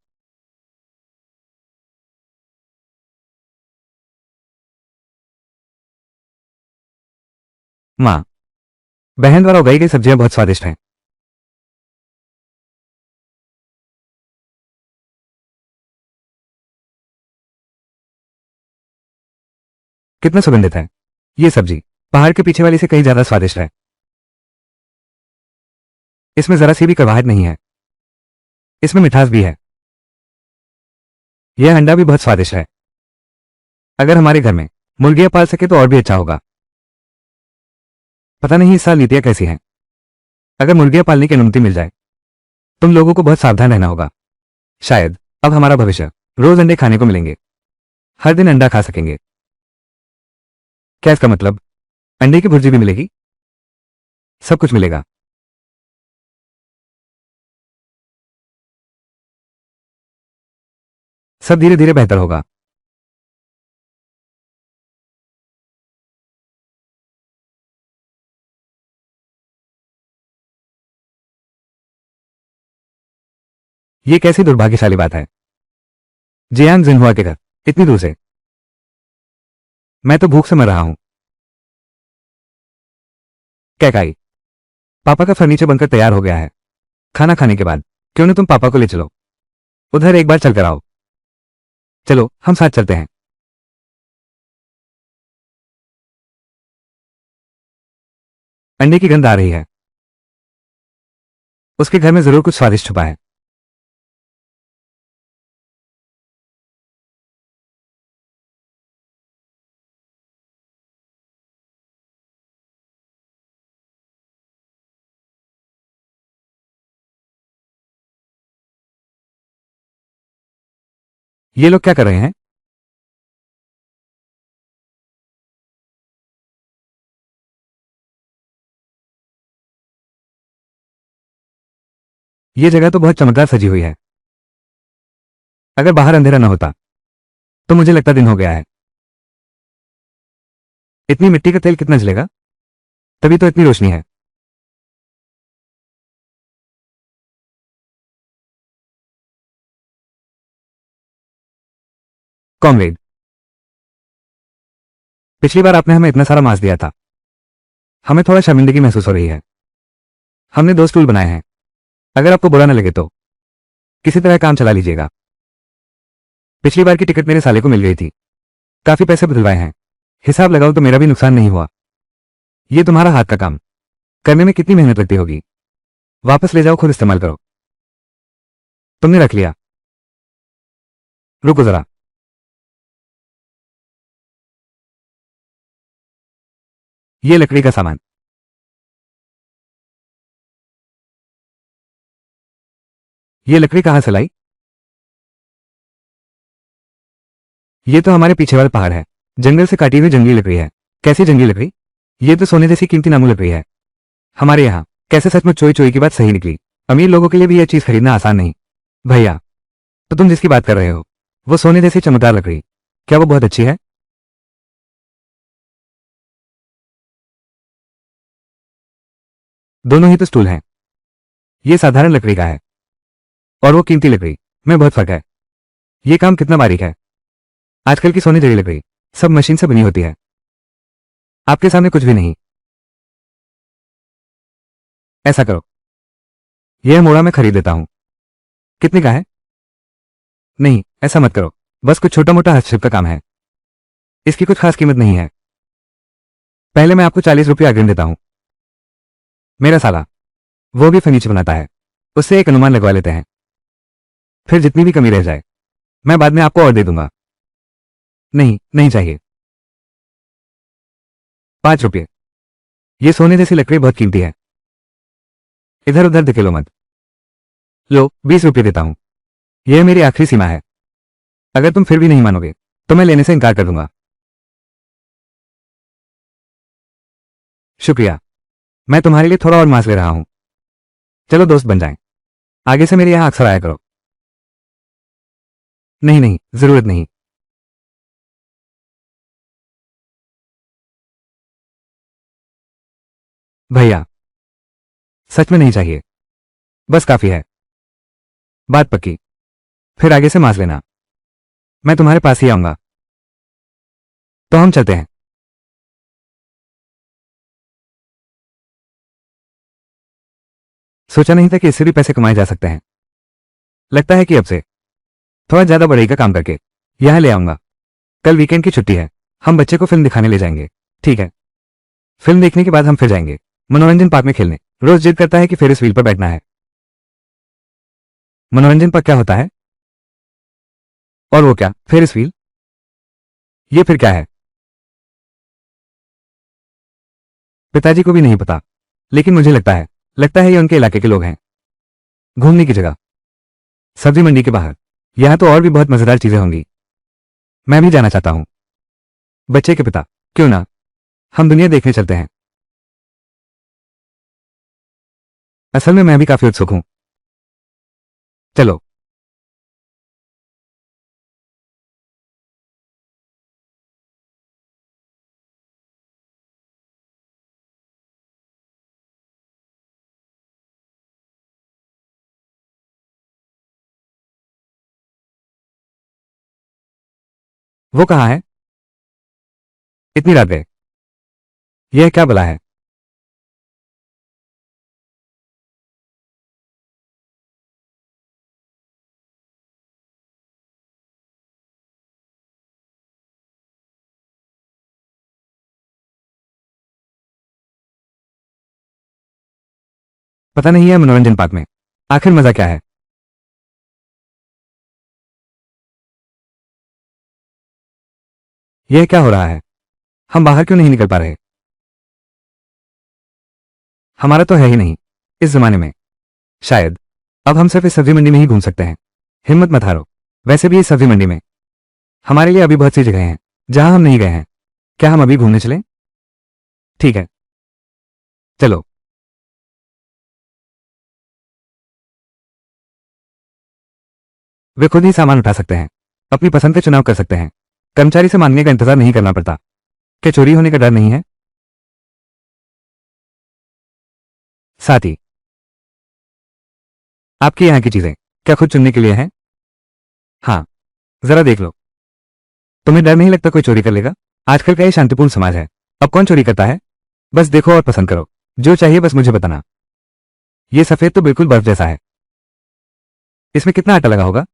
माँ, बहन द्वारा उगाई गई सब्जियां बहुत स्वादिष्ट हैं। कितना सुगंधित है। ये सब्जी पहाड़ के पीछे वाली से कहीं ज्यादा स्वादिष्ट है। इसमें जरा सी भी कड़वाहट नहीं है। इसमें मिठास भी है। यह अंडा भी बहुत स्वादिष्ट है। अगर हमारे घर में मुर्गियां पाल सके तो और भी अच्छा होगा। पता नहीं इस साल नीतियां कैसी हैं। अगर मुर्गियां पालने की अनुमति मिल जाए, तुम लोगों को बहुत सावधान रहना होगा। शायद अब हमारा भविष्य रोज अंडे खाने को मिलेंगे। हर दिन अंडा खा सकेंगे। क्या इसका मतलब अंडे की भुर्जी भी मिलेगी? सब कुछ मिलेगा। सब धीरे धीरे बेहतर होगा। ये कैसी दुर्भाग्यशाली बात है। जियांग जिनहुआ के घर इतनी दूर से। मैं तो भूख से मर रहा हूं। कैकाई, पापा का फर्नीचर बनकर तैयार हो गया है। खाना खाने के बाद क्यों न तुम पापा को ले चलो। उधर एक बार चलकर आओ। चलो हम साथ चलते हैं। अंडे की गंध आ रही है। उसके घर में जरूर कुछ स्वादिष्ट छुपा है। ये लोग क्या कर रहे हैं? ये जगह तो बहुत चमकदार सजी हुई है। अगर बाहर अंधेरा न होता तो मुझे लगता दिन हो गया है। इतनी मिट्टी का तेल कितना जलेगा? तभी तो इतनी रोशनी है। कॉमरेड, पिछली बार आपने हमें इतना सारा मांस दिया था। हमें थोड़ा शर्मिंदगी महसूस हो रही है। हमने 2 स्टूल बनाए हैं। अगर आपको बुरा न लगे तो किसी तरह काम चला लीजिएगा। पिछली बार की टिकट मेरे साले को मिल गई थी। काफी पैसे बदलवाए हैं। हिसाब लगाओ तो मेरा भी नुकसान नहीं हुआ। ये तुम्हारा हाथ का काम करने में कितनी मेहनत लगती होगी। वापस ले जाओ, खुद इस्तेमाल करो। तुमने रख लिया। रुको जरा। ये लकड़ी का सामान। ये लकड़ी कहां से लाई? ये तो हमारे पीछे वाला पहाड़ है। जंगल से काटी हुई जंगली लकड़ी है। कैसी जंगली लकड़ी? ये तो सोने जैसी कीमती नामू लकड़ी है। हमारे यहाँ कैसे सचमुच चोरी चोरी की बात सही निकली। अमीर लोगों के लिए भी यह चीज खरीदना आसान नहीं। भैया, तो तुम जिसकी बात कर रहे हो वो सोने जैसी चमकदार लकड़ी, क्या वो बहुत अच्छी है? दोनों ही तो स्टूल हैं। ये साधारण लकड़ी का है और वो कीमती लकड़ी में बहुत फर्क है। ये काम कितना बारीक है। आजकल की सोने जड़ी लकड़ी सब मशीन से बनी होती है। आपके सामने कुछ भी नहीं। ऐसा करो, यह मोड़ा मैं खरीद देता हूं। कितने का है? नहीं, ऐसा मत करो। बस कुछ छोटा मोटा हस्तशिल्प का काम है। इसकी कुछ खास कीमत नहीं है। पहले मैं आपको 40 रुपये अग्रिम देता हूं। मेरा साला वो भी फर्नीचर बनाता है। उससे एक अनुमान लगवा लेते हैं। फिर जितनी भी कमी रह जाए मैं बाद में आपको और दे दूंगा। नहीं, नहीं चाहिए। 5 रुपये। ये सोने जैसी लकड़ी बहुत कीमती है। इधर उधर धकेलो मत। लो, 20 रुपये देता हूं। यह मेरी आखिरी सीमा है। अगर तुम फिर भी नहीं मानोगे तो मैं लेने से इनकार कर दूंगा। शुक्रिया। मैं तुम्हारे लिए थोड़ा और मांस ले रहा हूं। चलो दोस्त बन जाएं। आगे से मेरे यहां अक्सर आया करो। नहीं नहीं, जरूरत नहीं। भैया, सच में नहीं चाहिए। बस काफी है। बात पक्की। फिर आगे से मांस लेना। मैं तुम्हारे पास ही आऊंगा। तो हम चलते हैं। सोचा नहीं था कि इससे भी पैसे कमाए जा सकते हैं। लगता है कि अब से थोड़ा ज्यादा बढ़ई का काम करके यहां ले आऊंगा। कल वीकेंड की छुट्टी है, हम बच्चे को फिल्म दिखाने ले जाएंगे। ठीक है, फिल्म देखने के बाद हम फिर जाएंगे मनोरंजन पार्क में खेलने। रोज जिद करता है कि फेरिस व्हील पर बैठना है। मनोरंजन पार्क क्या होता है? और वो क्या फेरिस व्हील? ये फिर क्या है? पिताजी को भी नहीं पता, लेकिन मुझे लगता है ये उनके इलाके के लोग हैं। घूमने की जगह सब्जी मंडी के बाहर, यहां तो और भी बहुत मजेदार चीजें होंगी। मैं भी जाना चाहता हूं। बच्चे के पिता, क्यों ना हम दुनिया देखने चलते हैं। असल में मैं भी काफी उत्सुक हूं। चलो। वो कहाँ है? इतनी रात गए? यह क्या बला है? पता नहीं है मनोरंजन पार्क में आखिर मजा क्या है। यह क्या हो रहा है? हम बाहर क्यों नहीं निकल पा रहे? हमारा तो है ही नहीं इस जमाने में। शायद अब हम सिर्फ इस सब्जी मंडी में ही घूम सकते हैं। हिम्मत मत हारो। वैसे भी इस सब्जी मंडी में हमारे लिए अभी बहुत सी जगह हैं जहां हम नहीं गए हैं। क्या हम अभी घूमने चलें? ठीक है, चलो। वे खुद ही सामान उठा सकते हैं, अपनी पसंद का चुनाव कर सकते हैं। कर्मचारी से मांगने का इंतजार नहीं करना पड़ता। क्या चोरी होने का डर नहीं है? साथ ही आपकी यहाँ की चीजें क्या खुद चुनने के लिए हैं? हाँ, जरा देख लो। तुम्हें डर नहीं लगता कोई चोरी कर लेगा? आजकल का ये शांतिपूर्ण समाज है, अब कौन चोरी करता है? बस देखो और पसंद करो, जो चाहिए बस मुझे बताना। ये सफेद तो बिल्कुल बर्फ जैसा है। इसमें कितना आटा लगा होगा?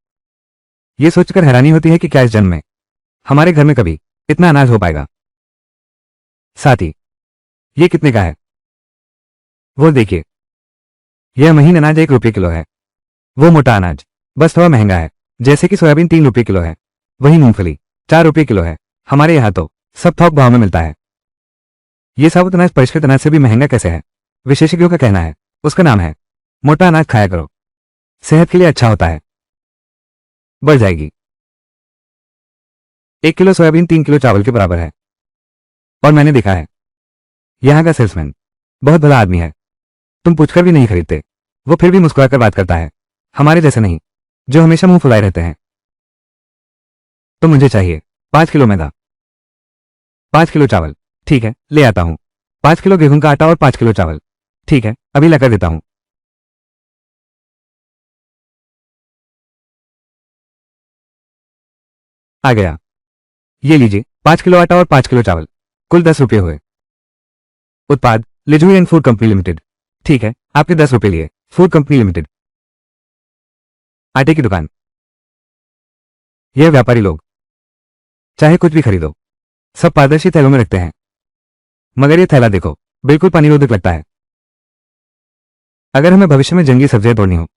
ये सोचकर हैरानी होती है कि क्या इस जन्म में हमारे घर में कभी इतना अनाज हो पाएगा। साथ ही ये कितने का है? वो देखिए, यह महीन अनाज 1 रुपये किलो है। वो मोटा अनाज बस थोड़ा महंगा है, जैसे कि सोयाबीन 3 रुपये किलो है। वही मूंगफली 4 रुपये किलो है। हमारे यहाँ तो सब थोक भाव में मिलता है। ये साबुत अनाज परिष्कृत अनाज से भी महंगा कैसे है? विशेषज्ञों का कहना है उसका नाम है मोटा अनाज खाया करो, सेहत के लिए अच्छा होता है। बढ़ जाएगी। 1 किलो सोयाबीन 3 किलो चावल के बराबर है। और मैंने देखा है यहाँ का सेल्समैन बहुत भला आदमी है। तुम पूछकर भी नहीं खरीदते, वो फिर भी मुस्कुराकर बात करता है। हमारे जैसे नहीं जो हमेशा मुंह फुलाए रहते हैं। तो मुझे चाहिए 5 किलो मैदा, 5 किलो चावल। ठीक है, ले आता हूं। 5 किलो गेहूं का आटा और 5 किलो चावल। ठीक है, अभी लाकर देता हूं। आ गया। ये लीजिए 5 किलो आटा और 5 किलो चावल, कुल 10 रुपये हुए। उत्पाद लिजू एंड फूड कंपनी लिमिटेड। ठीक है, आपके 10 रुपये लिए। फूड कंपनी लिमिटेड, आटे की दुकान। यह व्यापारी लोग चाहे कुछ भी खरीदो सब पारदर्शी थैलों में रखते हैं। मगर ये थैला देखो, बिल्कुल पानीरोधक लगता है। अगर हमें भविष्य में जंगली सब्जियां तोड़नी हो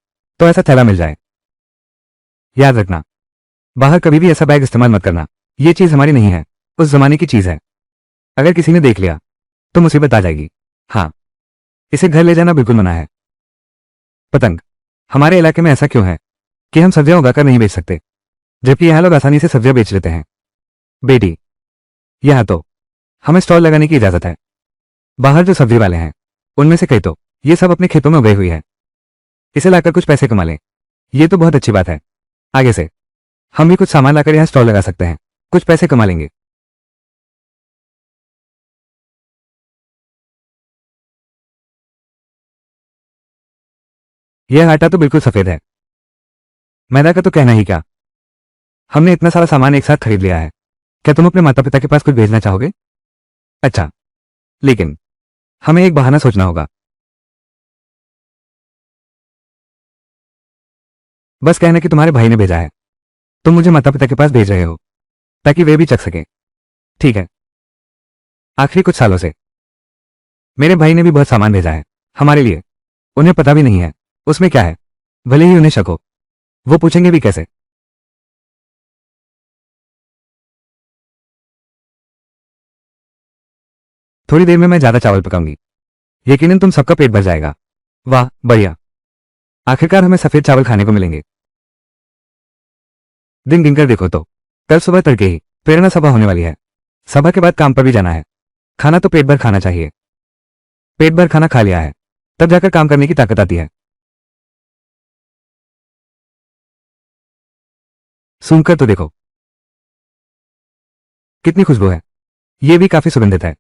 तो ऐसा थैला मिल जाए। याद रखना, बाहर कभी भी ऐसा बैग इस्तेमाल मत करना। ये चीज हमारी नहीं है, उस जमाने की चीज है। अगर किसी ने देख लिया तो मुसीबत आ जाएगी। हाँ, इसे घर ले जाना बिल्कुल मना है। पतंग, हमारे इलाके में ऐसा क्यों है कि हम सब्जियां उगाकर नहीं बेच सकते, जबकि यहाँ लोग आसानी से सब्जियां बेच लेते हैं? बेटी, यहाँ तो हमें स्टॉल लगाने की इजाजत है। बाहर जो सब्जी वाले हैं उनमें से कई तो ये सब अपने खेतों में उगाई हुई है। इसे लाकर कुछ पैसे कमा लें, ये तो बहुत अच्छी बात है। आगे से हम भी कुछ सामान लाकर यहाँ स्टॉल लगा सकते हैं, कुछ पैसे कमा लेंगे। यह आटा तो बिल्कुल सफेद है। मैदा का तो कहना ही क्या। हमने इतना सारा सामान एक साथ खरीद लिया है। क्या तुम अपने माता पिता के पास कुछ भेजना चाहोगे? अच्छा, लेकिन हमें एक बहाना सोचना होगा। बस कहना कि तुम्हारे भाई ने भेजा है। तुम मुझे माता पिता के पास भेज रहे हो ताकि वे भी चख सके। ठीक है। आखिरी कुछ सालों से मेरे भाई ने भी बहुत सामान भेजा है हमारे लिए। उन्हें पता भी नहीं है उसमें क्या है, भले ही उन्हें शक हो। वो पूछेंगे भी कैसे? थोड़ी देर में मैं ज्यादा चावल पकाऊंगी। यकीनन तुम सबका पेट भर जाएगा। वाह बढ़िया, आखिरकार हमें सफेद चावल खाने को मिलेंगे। दिन गिनकर देखो तो कल सुबह तड़के ही प्रेरणा सभा होने वाली है। सभा के बाद काम पर भी जाना है। खाना तो पेट भर खाना चाहिए। पेट भर खाना खा लिया है तब जाकर काम करने की ताकत आती है। सूंघकर तो देखो कितनी खुशबू है। ये भी काफी सुगंधित है।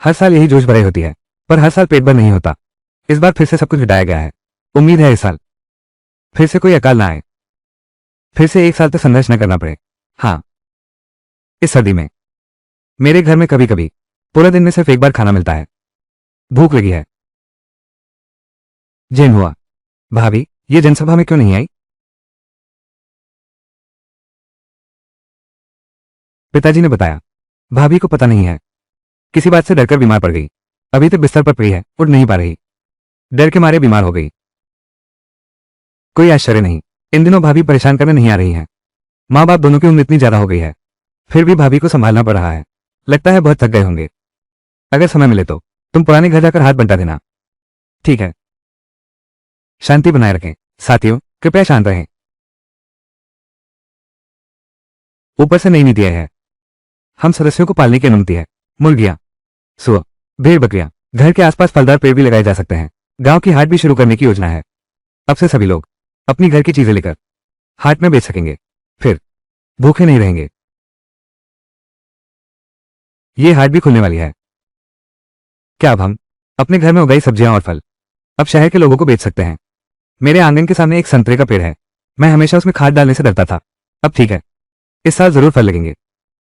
हर साल यही जोश भराई होती है, पर हर साल पेट भर नहीं होता। इस बार फिर से सब कुछ घटाया गया है। उम्मीद है इस साल फिर से कोई अकाल ना आए, फिर से एक साल तक संघर्ष न करना पड़े। हाँ, इस सर्दी में मेरे घर में कभी कभी पूरा दिन में सिर्फ एक बार खाना मिलता है। भूख लगी है। जैन हुआ। भाभी ये जनसभा में क्यों नहीं आई? पिताजी ने बताया। भाभी को पता नहीं है, किसी बात से डरकर बीमार पड़ गई। अभी तक बिस्तर पर पड़ी है, उठ नहीं पा रही। डर के मारे बीमार हो गई। कोई आश्चर्य नहीं, इन दिनों भाभी परेशान करने नहीं आ रही हैं। माँ बाप दोनों की उम्र इतनी ज्यादा हो गई है, फिर भी भाभी को संभालना पड़ रहा है। लगता है बहुत थक गए होंगे। अगर समय मिले तो तुम पुराने घर जाकर हाथ बंटा देना। ठीक है। शांति बनाए रखें। साथियों कृपया शांत रहें। ऊपर से नई नीति आई है। हम सदस्यों को पालने की अनुमति है। मुर्गियां, सुअर, भेड़ बकरियां। घर के आसपास फलदार पेड़ भी लगाए जा सकते हैं। गांव की हाट भी शुरू करने की योजना है। अब से सभी लोग अपनी घर की चीजें लेकर हाट में बेच सकेंगे। फिर भूखे नहीं रहेंगे। ये हाट भी खुलने वाली है। क्या अब हम अपने घर में उगाई सब्जियां और फल अब शहर के लोगों को बेच सकते हैं? मेरे आंगन के सामने एक संतरे का पेड़ है। मैं हमेशा उसमें खाद डालने से डरता था। अब ठीक है, इस साल जरूर फल लगेंगे।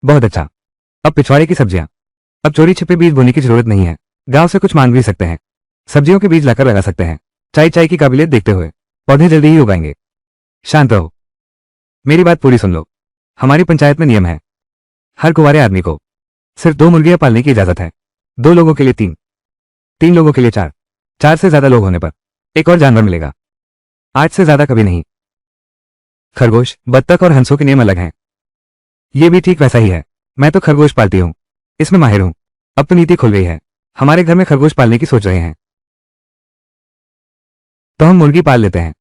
बहुत अच्छा। अब पिछवाड़े की सब्जियां, अब चोरी छिपे बीज बोने की जरूरत नहीं है। गांव से कुछ मांग भी सकते हैं। सब्जियों के बीज लाकर लगा सकते हैं। चाय चाय की काबिलियत देखते हुए पौधे जल्दी ही उगाएंगे। शांत रहो, मेरी बात पूरी सुन लो। हमारी पंचायत में नियम है, हर कुंवारे आदमी को सिर्फ 2 मुर्गियां पालने की इजाजत है। 2 लोगों के लिए 3, 3 लोगों के लिए 4, 4 से ज्यादा लोग होने पर एक और जानवर मिलेगा। 8 से ज्यादा कभी नहीं। खरगोश, बत्तख और हंसों के नियम अलग हैं। ये भी ठीक वैसा ही है। मैं तो खरगोश पालती हूँ, इसमें माहिर हूँ। अब तो नीति खुल गई है, हमारे घर में खरगोश पालने की सोच रहे हैं। तो हम मुर्गी पाल लेते हैं।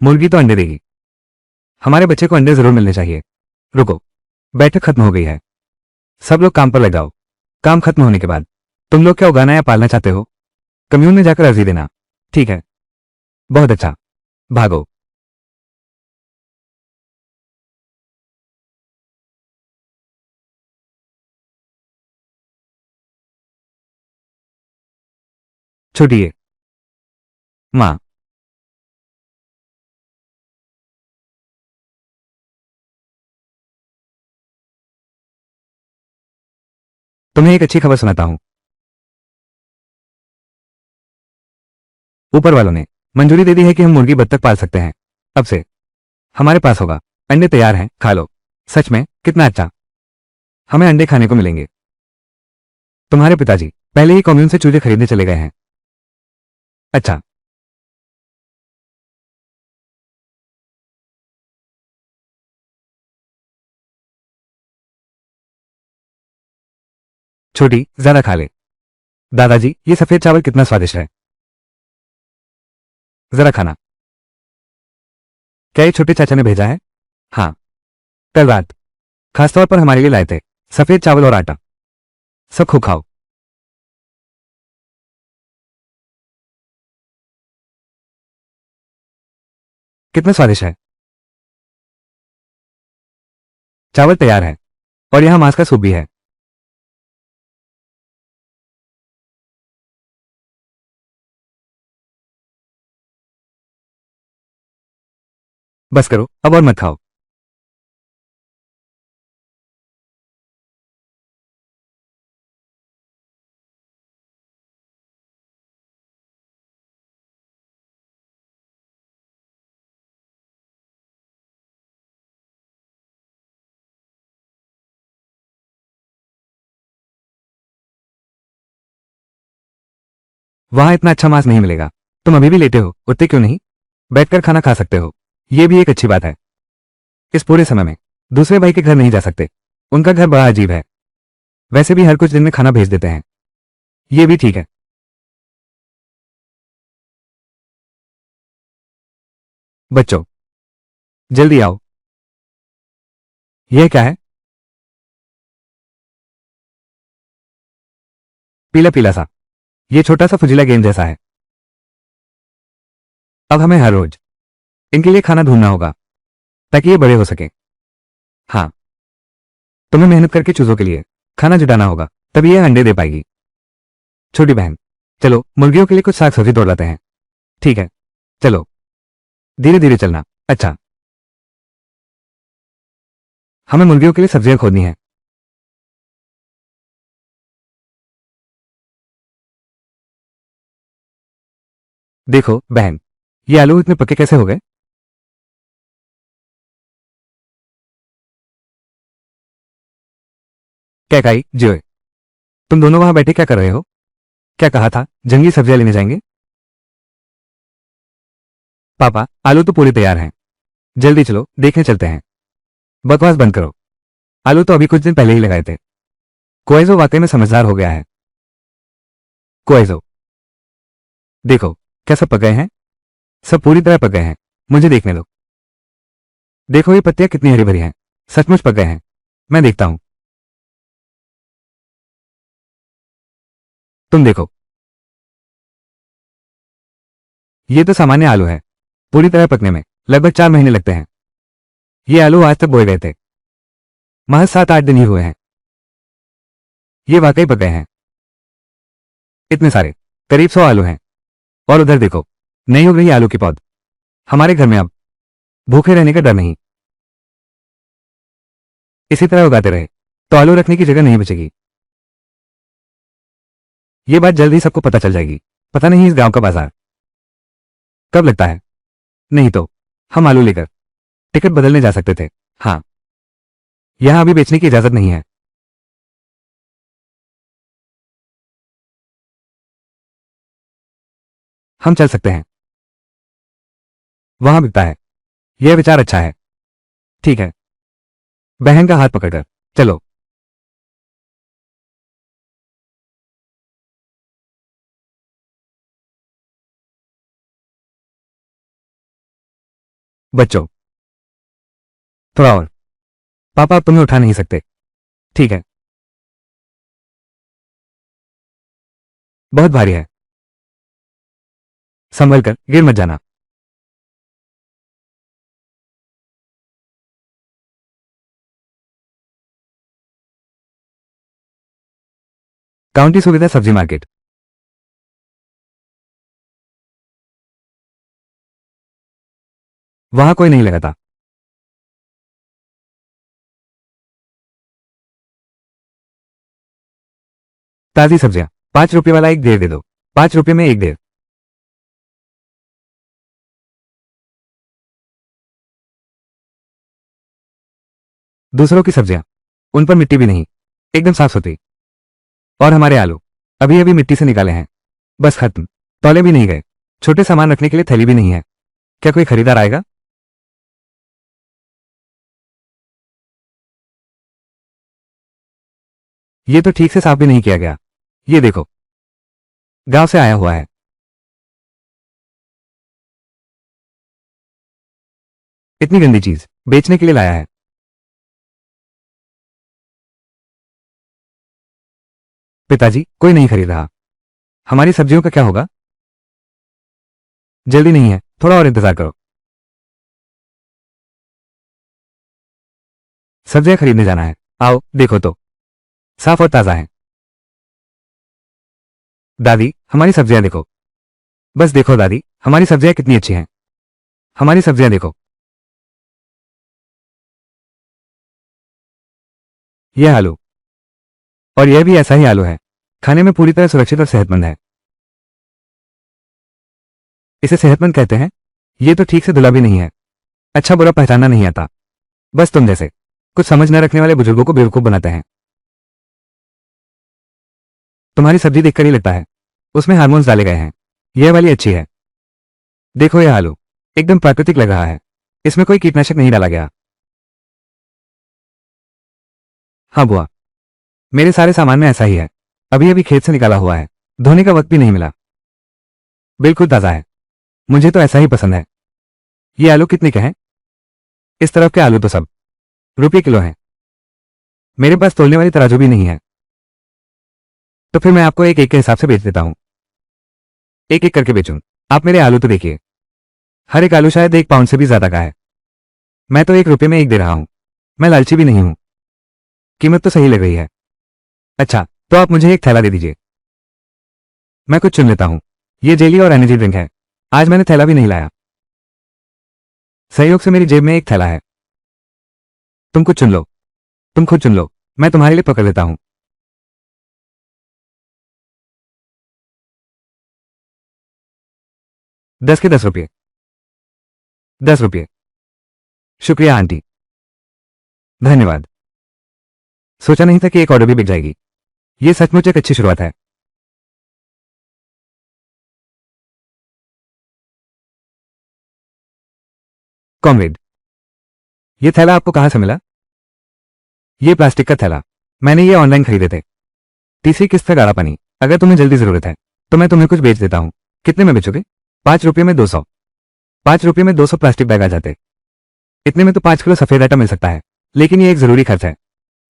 मुर्गी तो अंडे देगी। हमारे बच्चे को अंडे जरूर मिलने चाहिए। रुको, बैठक खत्म हो गई है। सब लोग काम पर लग जाओ। काम खत्म होने के बाद तुम लोग क्या उगाना या पालना चाहते हो, कम्यून में जाकर अर्जी देना। ठीक है। बहुत अच्छा। भागो। छुटिए। माँ, तुम्हें एक अच्छी खबर सुनाता हूँ। ऊपर वालों ने मंजूरी दे दी है कि हम मुर्गी बत्तख पाल सकते हैं। अब से हमारे पास होगा। अंडे तैयार हैं, खा लो। सच में कितना अच्छा। हमें अंडे खाने को मिलेंगे। तुम्हारे पिताजी पहले ही कम्यून से चूजे खरीदने चले गए हैं। अच्छा। छोटी ज्यादा खा ले। दादाजी ये सफेद चावल कितना स्वादिष्ट है। जरा खाना। क्या ये छोटे चाचा ने भेजा है? हाँ, कल रात खासतौर पर हमारे लिए लाए थे। सफेद चावल और आटा। सब खूब खाओ। कितना स्वादिष्ट है। चावल तैयार है और यहाँ मांस का सूप भी है। बस करो अब और मत खाओ। वहां इतना अच्छा मांस नहीं मिलेगा। तुम अभी भी लेटे हो, उतने क्यों नहीं? बैठकर खाना खा सकते हो, ये भी एक अच्छी बात है। इस पूरे समय में दूसरे भाई के घर नहीं जा सकते, उनका घर बड़ा अजीब है। वैसे भी हर कुछ दिन में खाना भेज देते हैं, ये भी ठीक है। बच्चों, जल्दी आओ। यह क्या है? पीला पीला सा, ये छोटा सा फुजीला गेंद जैसा है। अब हमें हर रोज इनके लिए खाना ढूंढना होगा ताकि ये बड़े हो सके। हाँ, तुम्हें मेहनत करके चूजों के लिए खाना जुटाना होगा, तभी ये अंडे दे पाएगी। छोटी बहन, चलो मुर्गियों के लिए कुछ साग सब्जी तोड़ लाते हैं। ठीक है, चलो धीरे धीरे चलना। अच्छा, हमें मुर्गियों के लिए सब्जियां खोदनी है। देखो बहन, ये आलू इतने पक्के कैसे हो गए? कैकाई जियोए, तुम दोनों वहां बैठे क्या कर रहे हो? क्या कहा था, जंगली सब्जियां लेने जाएंगे? पापा, आलू तो पूरे तैयार हैं, जल्दी चलो देखने चलते हैं। बकवास बंद करो, आलू तो अभी कुछ दिन पहले ही लगाए थे। कोएजो वाकई में समझदार हो गया है। कोएजो, देखो क्या सब पक गए हैं? सब पूरी तरह पक गए हैं, मुझे देखने दो। देखो ये पत्तियां कितनी हरी भरी हैं, सचमुच पक गए हैं। मैं देखता हूं। तुम देखो, ये तो सामान्य आलू है, पूरी तरह पकने में लगभग 4 महीने लगते हैं। ये आलू आज तक बोए गए थे, महज 7-8 दिन ही हुए हैं। ये वाकई पक गए हैं, इतने सारे, करीब 100 आलू हैं। और उधर देखो, नई उग रही आलू की पौध। हमारे घर में अब भूखे रहने का डर नहीं। इसी तरह उगाते रहे तो आलू रखने की जगह नहीं बचेगी। ये बात जल्द ही सबको पता चल जाएगी। पता नहीं इस गांव का बाजार कब लगता है। नहीं तो हम आलू लेकर टिकट बदलने जा सकते थे। हाँ, यहां अभी बेचने की इजाजत नहीं है। हम चल सकते हैं, वहां बिकता है। यह विचार अच्छा है। ठीक है, बहन का हाथ पकड़कर चलो। बच्चों, थोड़ा और। पापा अब तुम्हें उठा नहीं सकते। ठीक है, बहुत भारी है, संभल कर, गिर मत जाना। काउंटी सुविधा सब्जी मार्केट। वहां कोई नहीं लगाता। ताजी सब्जियां, 5 रुपये वाला एक डेढ़ दे दो। 5 रुपये में एक डेढ़। दूसरों की सब्जियां, उन पर मिट्टी भी नहीं, एकदम साफ सुथरी। और हमारे आलू अभी अभी मिट्टी से निकाले हैं, बस खत्म। तौले भी नहीं गए। छोटे सामान रखने के लिए थैली भी नहीं है। क्या कोई खरीदार आएगा? ये तो ठीक से साफ भी नहीं किया गया। ये देखो, गांव से आया हुआ है। इतनी गंदी चीज बेचने के लिए लाया है। पिताजी, कोई नहीं खरीद रहा। हमारी सब्जियों का क्या होगा? जल्दी नहीं है, थोड़ा और इंतजार करो। सब्जियां खरीदने जाना है। आओ देखो तो, साफ और ताजा है। दादी, हमारी सब्जियां देखो। बस देखो दादी, हमारी सब्जियां कितनी अच्छी हैं। हमारी सब्जियां देखो। यह आलू, और यह भी ऐसा ही आलू है, खाने में पूरी तरह सुरक्षित और सेहतमंद है। इसे सेहतमंद कहते हैं? ये तो ठीक से धुला भी नहीं है। अच्छा बुरा पहचानना नहीं आता। बस तुम जैसे कुछ समझ न रखने वाले बुजुर्गों को बेवकूफ बनाते हैं। तुम्हारी सब्जी देखकर ही लगता है उसमें हार्मोन्स डाले गए हैं। यह वाली अच्छी है। देखो यह आलू एकदम प्राकृतिक लग रहा है, इसमें कोई कीटनाशक नहीं डाला गया। हाँ बुआ, मेरे सारे सामान में ऐसा ही है। अभी अभी खेत से निकाला हुआ है, धोने का वक्त भी नहीं मिला। बिल्कुल ताज़ा है, मुझे तो ऐसा ही पसंद है। ये आलू कितने के हैं? इस तरफ के आलू तो सब रुपये किलो हैं। मेरे पास तोलने वाली तराजू भी नहीं है। तो फिर मैं आपको एक एक के हिसाब से बेच देता हूं। एक एक करके बेचूं? आप मेरे आलू तो देखिए, हर एक आलू शायद 1 पाउंड से भी ज्यादा का है। मैं तो 1 रुपये में एक दे रहा हूं। मैं लालची भी नहीं हूं, कीमत तो सही लग रही है। अच्छा, तो आप मुझे एक थैला दे दीजिए, मैं कुछ चुन लेता हूं। ये जेली और एनर्जी ड्रिंक है। आज मैंने थैला भी नहीं लाया। सहयोग से मेरी जेब में एक थैला है। तुम कुछ चुन लो, तुम खुद चुन लो, मैं तुम्हारे लिए पकड़ लेता हूं। 10 के 10 रुपये। 10 रुपये। शुक्रिया आंटी, धन्यवाद। सोचा नहीं था कि एक ऑर्डर भी बिक जाएगी। ये सचमुच एक अच्छी शुरुआत है। कॉमरेड, ये थैला आपको कहां से मिला? ये प्लास्टिक का थैला, मैंने ये ऑनलाइन खरीदे थे। तीसरी किस्त का गाढ़ा पानी। अगर तुम्हें जल्दी जरूरत है तो मैं तुम्हें कुछ बेच देता हूं। कितने में बेचोगे? 5 रुपये में 200। 5 रुपये में 200 प्लास्टिक बैग आ जाते। इतने में तो 5 किलो सफेद आटा मिल सकता है। लेकिन ये एक जरूरी खर्च है।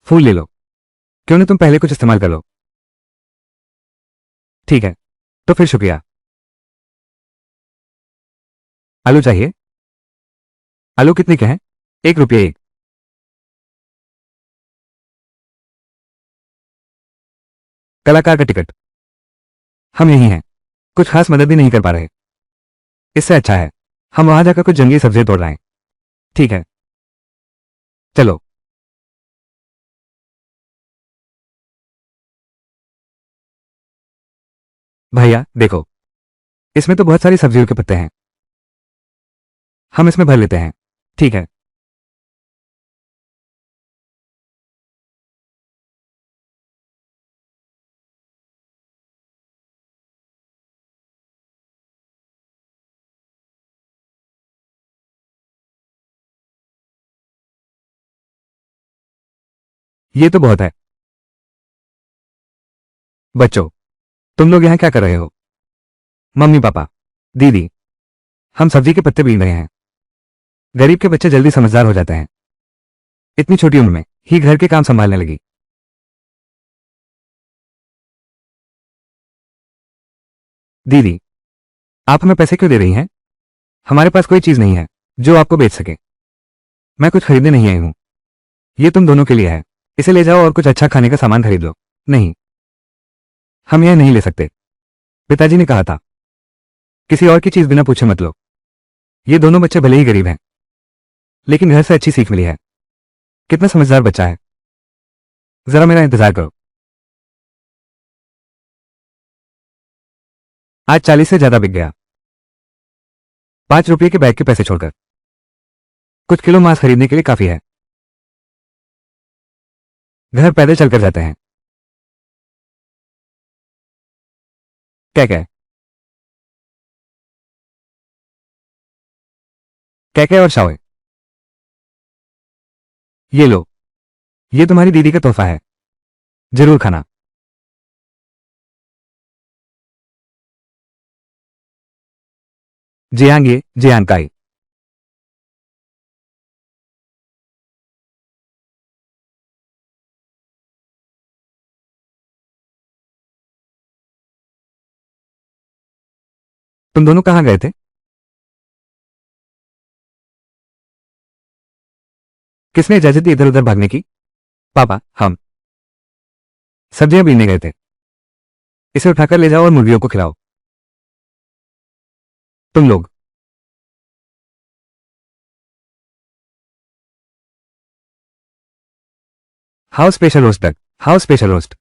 फूल ले लो, क्यों नहीं तुम पहले कुछ इस्तेमाल कर लो। ठीक है, तो फिर शुक्रिया। आलू चाहिए? आलू कितने के हैं? 1 रुपये एक। कलाकार का टिकट। हम यही हैं, कुछ खास मदद भी नहीं कर पा रहे। इससे अच्छा है हम वहां जाकर कुछ जंगली सब्जियां तोड़ लाएं। ठीक है, चलो। भैया देखो, इसमें तो बहुत सारी सब्जियों के पत्ते हैं। हम इसमें भर लेते हैं। ठीक है। ये तो बहुत है। बच्चों, तुम लोग यहां क्या कर रहे हो? मम्मी पापा, दीदी, हम सब्जी के पत्ते बीन रहे हैं। गरीब के बच्चे जल्दी समझदार हो जाते हैं। इतनी छोटी उम्र में ही घर के काम संभालने लगी। दीदी, आप हमें पैसे क्यों दे रही हैं? हमारे पास कोई चीज नहीं है जो आपको बेच सके। मैं कुछ खरीदने नहीं आई हूं। ये तुम दोनों के लिए है। इसे ले जाओ और कुछ अच्छा खाने का सामान खरीद लो। नहीं, हम यह नहीं ले सकते। पिताजी ने कहा था, किसी और की चीज बिना पूछे मत लो। ये दोनों बच्चे भले ही गरीब हैं, लेकिन घर से अच्छी सीख मिली है। कितना समझदार बच्चा है। जरा मेरा इंतजार करो। आज 40 से ज्यादा बिक गया। 5 रुपये के बैग के पैसे छोड़कर। कुछ किलो मांस खरीदने के लिए काफी है। घर पैदल चलकर जाते हैं। क्या क्या और शाओए, ये लो, ये तुम्हारी दीदी का तोहफा है। जरूर खाना। जियांग, ये जियांग काई। तुम दोनों कहां गए थे? किसने इजाजत दी इधर उधर भागने की? पापा, हम सब्जियां बीनने गए थे। इसे उठाकर ले जाओ और मुर्गियों को खिलाओ। तुम लोग हाउ स्पेशल रोस्ट तक। How special roast.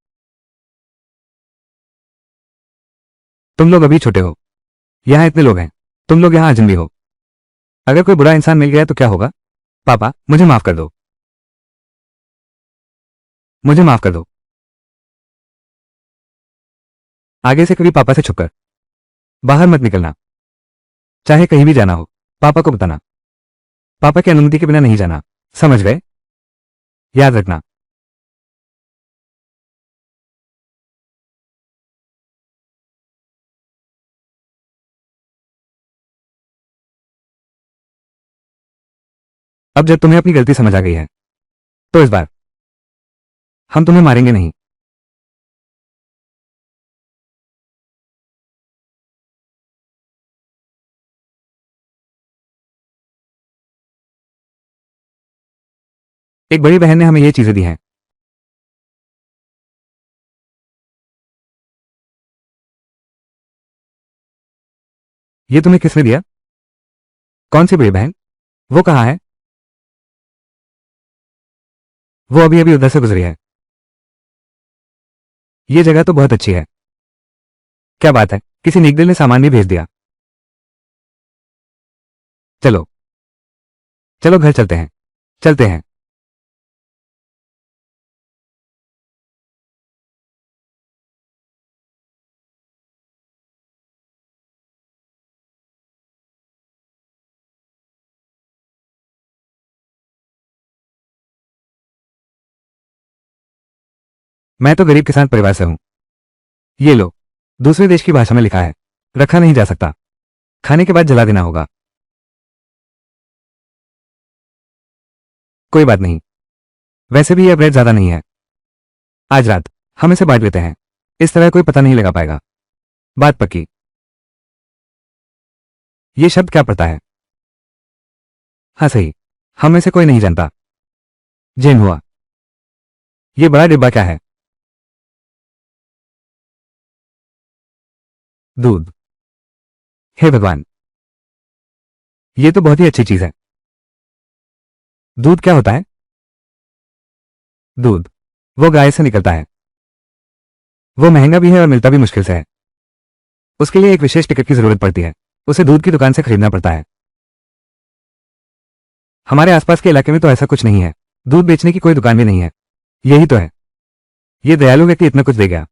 तुम लोग अभी छोटे हो, यहां इतने लोग हैं। तुम लोग यहां अजनबी हो। अगर कोई बुरा इंसान मिल गया तो क्या होगा? पापा, मुझे माफ कर दो। मुझे माफ कर दो। आगे से कभी पापा से छुपकर बाहर मत निकलना। चाहे कहीं भी जाना हो, पापा को बताना। पापा की अनुमति के बिना नहीं जाना, समझ गए? याद रखना। अब जब तुम्हें अपनी गलती समझ आ गई है, तो इस बार हम तुम्हें मारेंगे नहीं। एक बड़ी बहन ने हमें ये चीजें दी हैं। ये तुम्हें किसने दिया? कौन सी बड़ी बहन? वो कहाँ है? वो अभी अभी उधर से गुजरी है। ये जगह तो बहुत अच्छी है। क्या बात है, किसी नेक दिल ने सामान भी भेज दिया। चलो चलो घर चलते हैं। चलते हैं। मैं तो गरीब किसान परिवार से हूं। ये लो, दूसरे देश की भाषा में लिखा है। रखा नहीं जा सकता, खाने के बाद जला देना होगा। कोई बात नहीं, वैसे भी यह ब्रेड ज्यादा नहीं है। आज रात हम इसे बांट लेते हैं। इस तरह कोई पता नहीं लगा पाएगा। बात पक्की। ये शब्द क्या पड़ता है? हाँ सही, हम में से कोई नहीं जानता। जैन हुआ। ये बड़ा डिब्बा क्या है? दूध। हे भगवान, ये तो बहुत ही अच्छी चीज है। दूध क्या होता है? दूध वो गाय से निकलता है। वो महंगा भी है और मिलता भी मुश्किल से है। उसके लिए एक विशेष टिकट की जरूरत पड़ती है। उसे दूध की दुकान से खरीदना पड़ता है। हमारे आसपास के इलाके में तो ऐसा कुछ नहीं है। दूध बेचने की कोई दुकान भी नहीं है। यही तो है। ये दयालु व्यक्ति इतना कुछ दे गया।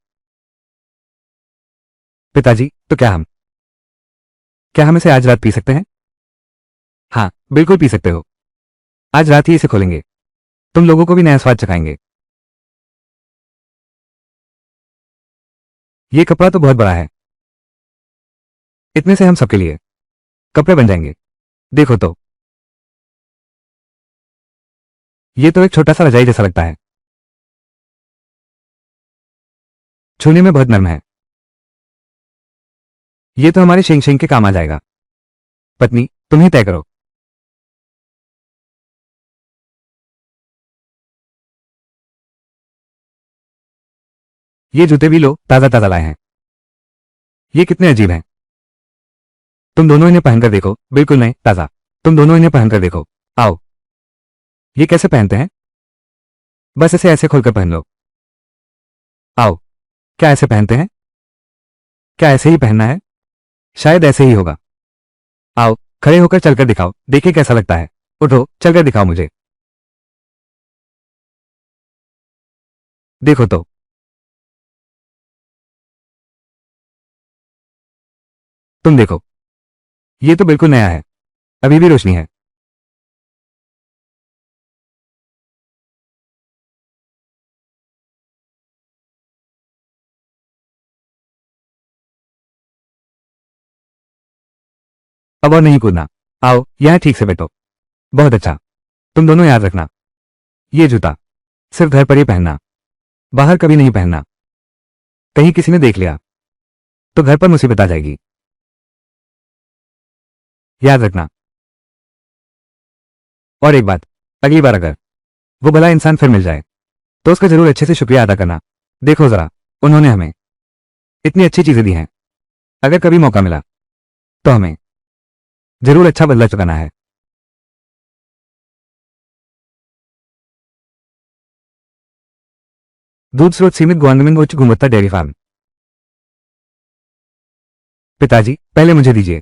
पिताजी, तो क्या हम इसे आज रात पी सकते हैं? हाँ, बिल्कुल पी सकते हो। आज रात ही इसे खोलेंगे। तुम लोगों को भी नया स्वाद चखाएंगे। ये कपड़ा तो बहुत बड़ा है। इतने से हम सबके लिए कपड़े बन जाएंगे। देखो तो, ये तो एक छोटा सा रजाई जैसा लगता है। छूने में बहुत नरम है। ये तो हमारे शेंग शेंग के काम आ जाएगा। पत्नी, तुम ही तय करो। ये जूते भी लो, ताजा ताजा लाए हैं। ये कितने अजीब हैं। तुम दोनों इन्हें पहनकर देखो, बिल्कुल नहीं, ताजा। तुम दोनों इन्हें पहनकर देखो। आओ। ये कैसे पहनते हैं? बस इसे ऐसे खोलकर पहन लो। आओ। क्या ऐसे पहनते हैं? क्या ऐसे ही पहनना है? शायद ऐसे ही होगा। आओ, खड़े होकर चलकर दिखाओ, देखिए कैसा लगता है। उठो, चलकर दिखाओ मुझे। देखो तो। तुम देखो, ये तो बिल्कुल नया है। अभी भी रोशनी है। अब और नहीं कूदना। आओ, यहां ठीक से बैठो। बहुत अच्छा। तुम दोनों याद रखना, ये जूता सिर्फ घर पर ही पहनना, बाहर कभी नहीं पहनना। कहीं किसी ने देख लिया तो घर पर मुसीबत आ जाएगी। याद रखना। और एक बात, अगली बार अगर वो भला इंसान फिर मिल जाए तो उसका जरूर अच्छे से शुक्रिया अदा करना। देखो जरा, उन्होंने हमें इतनी अच्छी चीजें दी हैं। अगर कभी मौका मिला तो हमें जरूर अच्छा बदला चुकाना है। दूध स्रोत सीमित, ग्वांगमिंग उच्च गुणवत्ता डेयरी फार्म। पिताजी, पहले मुझे दीजिए।